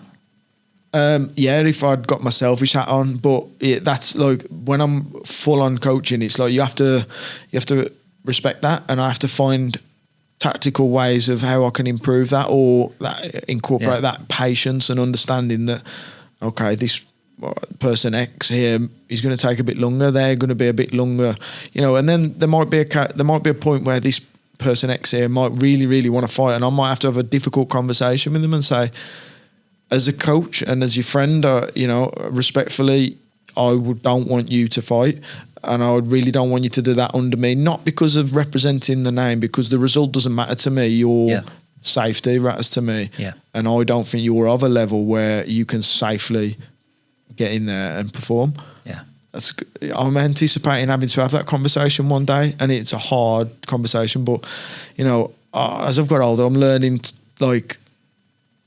Yeah, if I'd got my selfish hat on, but that's like when I'm full on coaching, it's like you have to respect that, and I have to find tactical ways of how I can improve that, or that incorporate that patience and understanding that, okay, this person X here is going to take a bit longer, they're going to be a bit longer, and then there might be a point where this person X here might really, really want to fight, and I might have to have a difficult conversation with them and say, as a coach and as your friend, respectfully, don't want you to fight, and I really don't want you to do that under me, not because of representing the name, because the result doesn't matter to me. Your safety matters to me, and I don't think you're of a level where you can safely get in there and perform. I'm anticipating having to have that conversation one day, and it's a hard conversation, but as I've got older, I'm learning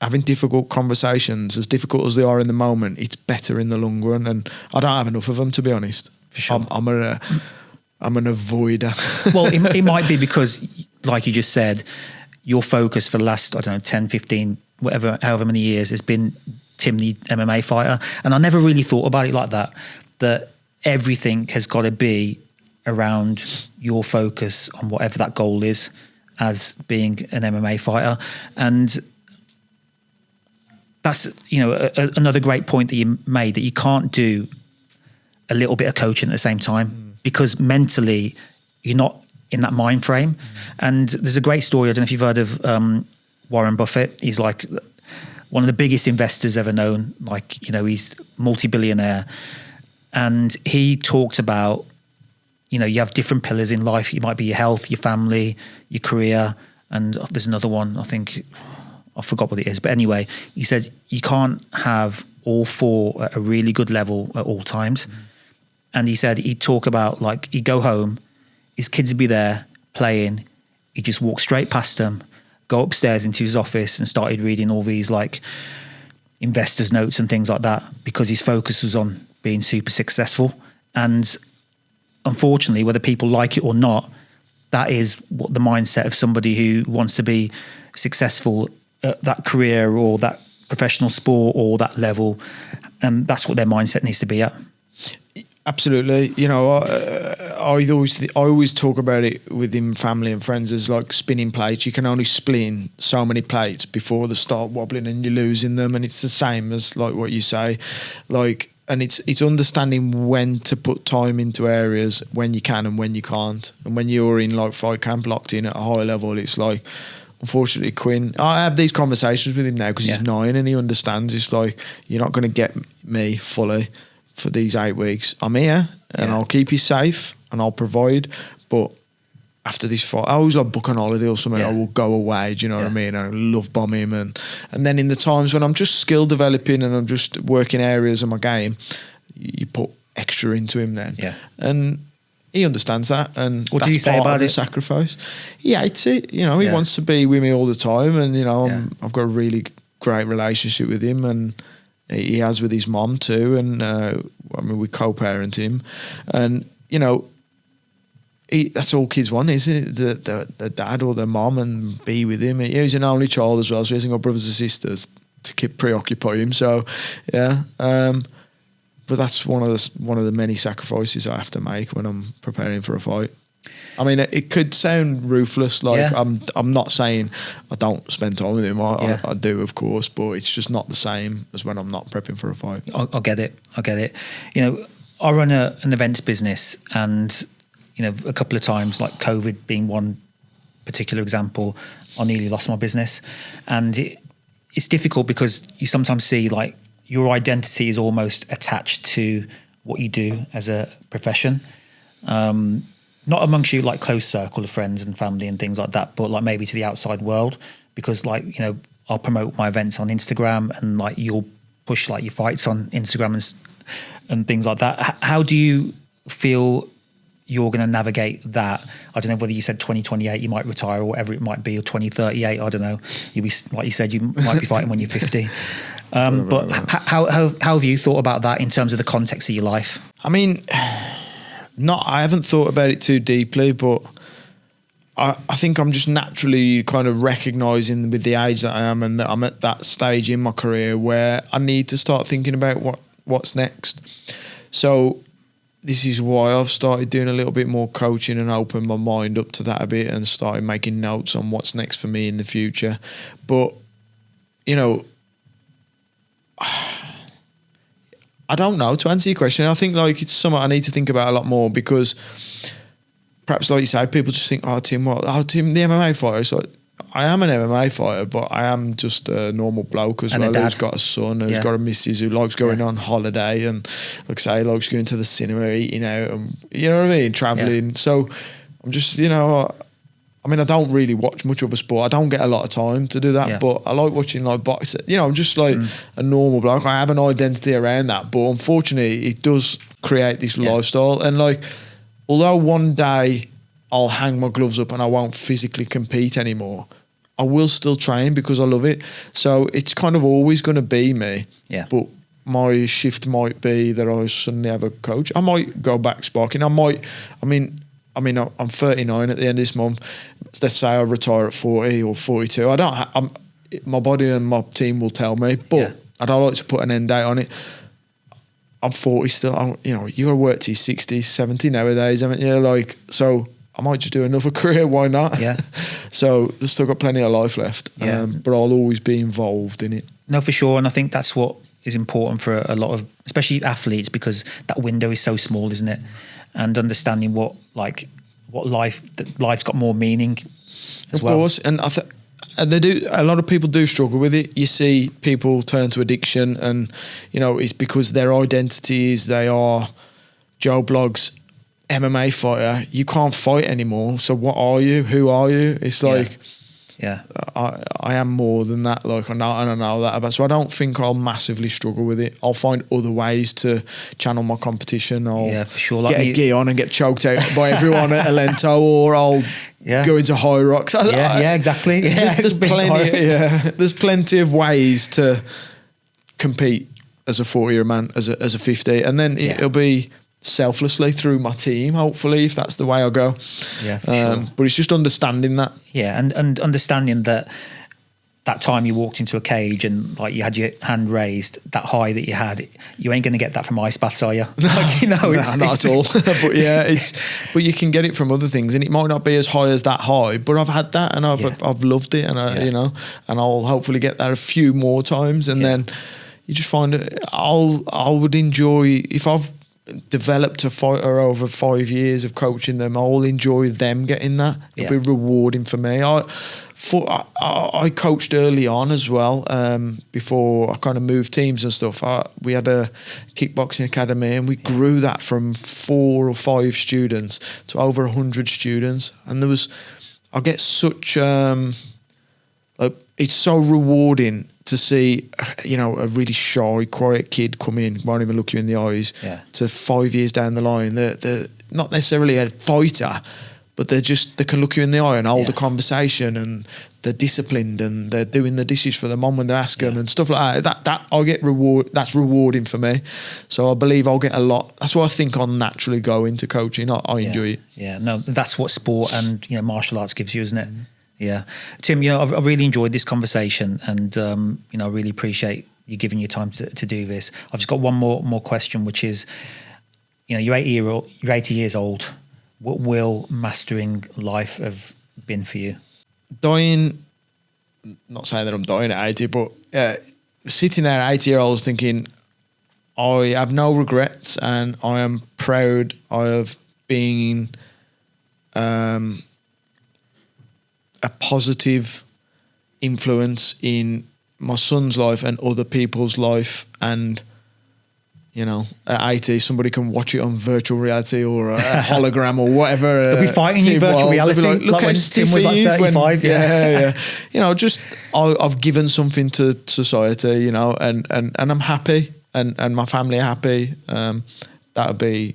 having difficult conversations, as difficult as they are in the moment, it's better in the long run, and I don't have enough of them, to be honest. For sure. I'm an avoider. Well, it might be because, like you just said, your focus for the last, 10, 15, however many years has been Tim, the MMA fighter. And I never really thought about it like that everything has got to be around your focus on whatever that goal is as being an MMA fighter. And that's, another great point that you made, that you can't do a little bit of coaching at the same time because mentally you're not in that mind frame. And there's a great story. I don't know if you've heard of Warren Buffett. He's like one of the biggest investors ever known. He's multi-billionaire. And he talked about, you have different pillars in life. It might be your health, your family, your career. And there's another one, I think, I forgot what it is. But anyway, he says you can't have all four at a really good level at all times. And he said he'd talk about, he'd go home, his kids would be there playing. He'd just walk straight past them, go upstairs into his office and started reading all these investors' notes and things like that, because his focus was on being super successful. And unfortunately, whether people like it or not, that is what the mindset of somebody who wants to be successful at that career or that professional sport or that level. And that's what their mindset needs to be at. Absolutely. I always talk about it within family and friends as like spinning plates. You can only spin so many plates before they start wobbling and you're losing them. And it's the same as like what you say, and it's understanding when to put time into areas, when you can and when you can't. And when you're in fight camp locked in at a high level, it's like, unfortunately, Quinn, I have these conversations with him now because he's 9 and he understands. It's like, you're not going to get me fully for these 8 weeks. I'm here and I'll keep you safe and I'll provide. But after this fight, I always book an holiday or something. I will go away. Do you know what I mean? I love bomb him. And then in the times when I'm just skill developing and I'm just working areas of my game, you put extra into him then. Yeah. And he understands that. And what do you say about the sacrifice? He hates it. He wants to be with me all the time. And, I've got a really great relationship with him, and he has with his mom too. And we co-parent him. And, that's all kids want, isn't it? The dad or the mom, and be with him. He's an only child as well, so he hasn't got brothers and sisters to keep preoccupy him. So, but that's one of the many sacrifices I have to make when I'm preparing for a fight. I mean, it could sound ruthless. I'm not saying I don't spend time with him. I do, of course, but it's just not the same as when I'm not prepping for a fight. I get it. I run an events business, and a couple of times, like COVID being one particular example, I nearly lost my business, and it's difficult because you sometimes see your identity is almost attached to what you do as a profession. Not amongst you close circle of friends and family and things like that, but maybe to the outside world, because I'll promote my events on Instagram, and you'll push your fights on Instagram and things like that. How do you feel you're going to navigate that. I don't know whether you said 2028 you might retire or whatever it might be, or 2038, I don't know. You'll be, like you said, you might be fighting when you're 50. But how have you thought about that in terms of the context of your life? I mean, I haven't thought about it too deeply, but I think I'm just naturally kind of recognising with the age that I am, and that I'm at that stage in my career where I need to start thinking about what's next. So this is why I've started doing a little bit more coaching and opened my mind up to that a bit and started making notes on what's next for me in the future. But, you know, I don't know, to answer your question. I think like it's something I need to think about a lot more, because perhaps like you say, people just think, Tim, the MMA fighter. It's like, I am an MMA fighter, but I am just a normal bloke as well, who's got a son, who's got a missus, who likes going on holiday, and like I say, likes going to the cinema, eating out, and you know what I mean, traveling. Yeah. So I'm just, you know, I mean, I don't really watch much of a sport. I don't get a lot of time to do that, but I like watching like boxing. You know, I'm just like a normal bloke. I have an identity around that, but unfortunately, it does create this lifestyle. And like, although one day I'll hang my gloves up and I won't physically compete anymore, I will still train because I love it. So it's kind of always going to be me. Yeah. But my shift might be that I suddenly have a coach. I might go back sparking. I'm 39 at the end of this month. Let's say I retire at 40 or 42. My body and my team will tell me, but I don't like to put an end date on it. I'm 40 still. You got to work till you're 60, 70 nowadays, haven't you? Like, so I might just do another career. Why not? Yeah. So there's still got plenty of life left. Yeah. But I'll always be involved in it. No, for sure. And I think that's what is important for a lot of, especially athletes, because that window is so small, isn't it? And understanding life's got more meaning as well. Of course. And they do. A lot of people do struggle with it. You see people turn to addiction, and you know, it's because their identity is they are Joe Blogg's MMA fighter. You can't fight anymore. So what are you? Who are you? It's like, I am more than that. Like I know that about. So I don't think I'll massively struggle with it. I'll find other ways to channel my competition. I'll for sure. Get a gi on and get choked out by everyone at Alento, or I'll go into high rocks. Exactly. There's plenty. There's plenty of ways to compete as a 40-year man, as a 50, and then it'll be selflessly through my team, hopefully, if that's the way I go. Yeah, for sure. But it's just understanding that. Yeah, and understanding that time you walked into a cage and like you had your hand raised, that high that you had, you ain't going to get that from ice baths, are you? Like, you know, not at all. But but you can get it from other things, and it might not be as high as that high, but I've had that, and I've loved it, and you know, and I'll hopefully get that a few more times, and then you just find it. I would enjoy if I've developed a fighter over 5 years of coaching them. I'll enjoy them getting that. It'll be rewarding for me. I coached early on as well, before I kind of moved teams and stuff. We had a kickboxing academy, and we grew that from 4 or 5 students to over 100 students. And I get such, it's so rewarding to see, you know, a really shy, quiet kid come in, won't even look you in the eyes, to 5 years down the line. They're not necessarily a fighter, but they can look you in the eye and hold a conversation, and they're disciplined, and they're doing the dishes for the mum when they ask them and stuff like that. That I'll get that's rewarding for me. So I believe I'll get a lot. That's why I think I'll naturally go into coaching. I enjoy it. Yeah, no, that's what sport and, you know, martial arts gives you, isn't it? Yeah. Tim, you know, I've really enjoyed this conversation, and, you know, I really appreciate you giving your time to do this. I've just got one more question, which is, you know, you're 80 years old. What will mastering life have been for you? Dying, not saying that I'm dying at 80, but sitting there at 80 years old thinking, I have no regrets, and I am proud of being a positive influence in my son's life and other people's life. And, you know, at 80, somebody can watch it on virtual reality or a hologram or whatever. They'll be fighting in virtual reality. Like, look how stiff he is. 35, yeah. You know, just I've given something to society, you know, and I'm happy, and my family are happy. That would be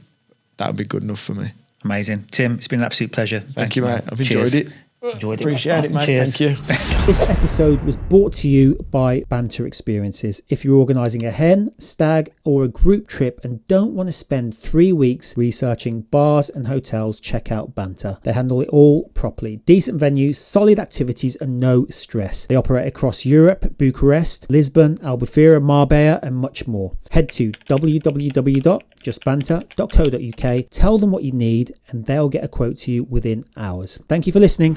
good enough for me. Amazing. Tim, it's been an absolute pleasure. Thank you, mate. I've enjoyed it. Appreciate it, mate. Cheers. Thank you. This episode was brought to you by Banter Experiences. If you're organising a hen, stag or a group trip and don't want to spend 3 weeks researching bars and hotels, check out Banter. They handle it all properly. Decent venues, solid activities and no stress. They operate across Europe, Bucharest, Lisbon, Albufeira, Marbella and much more. Head to www.justbanter.co.uk, tell them what you need and they'll get a quote to you within hours. Thank you for listening.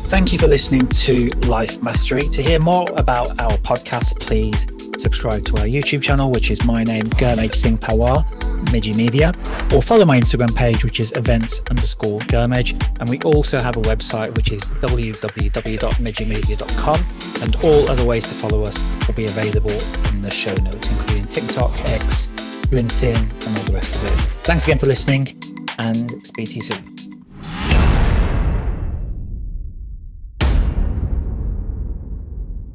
Thank you for listening to Life Mastery. To hear more about our podcast, please subscribe to our YouTube channel, which is my name, Gurmej Singh Pawar, Meji Media, or follow my Instagram page, which is events_Gurmej. And we also have a website, which is www.mejimedia.com. And all other ways to follow us will be available in the show notes, including TikTok, X, LinkedIn, and all the rest of it. Thanks again for listening, and speak to you soon.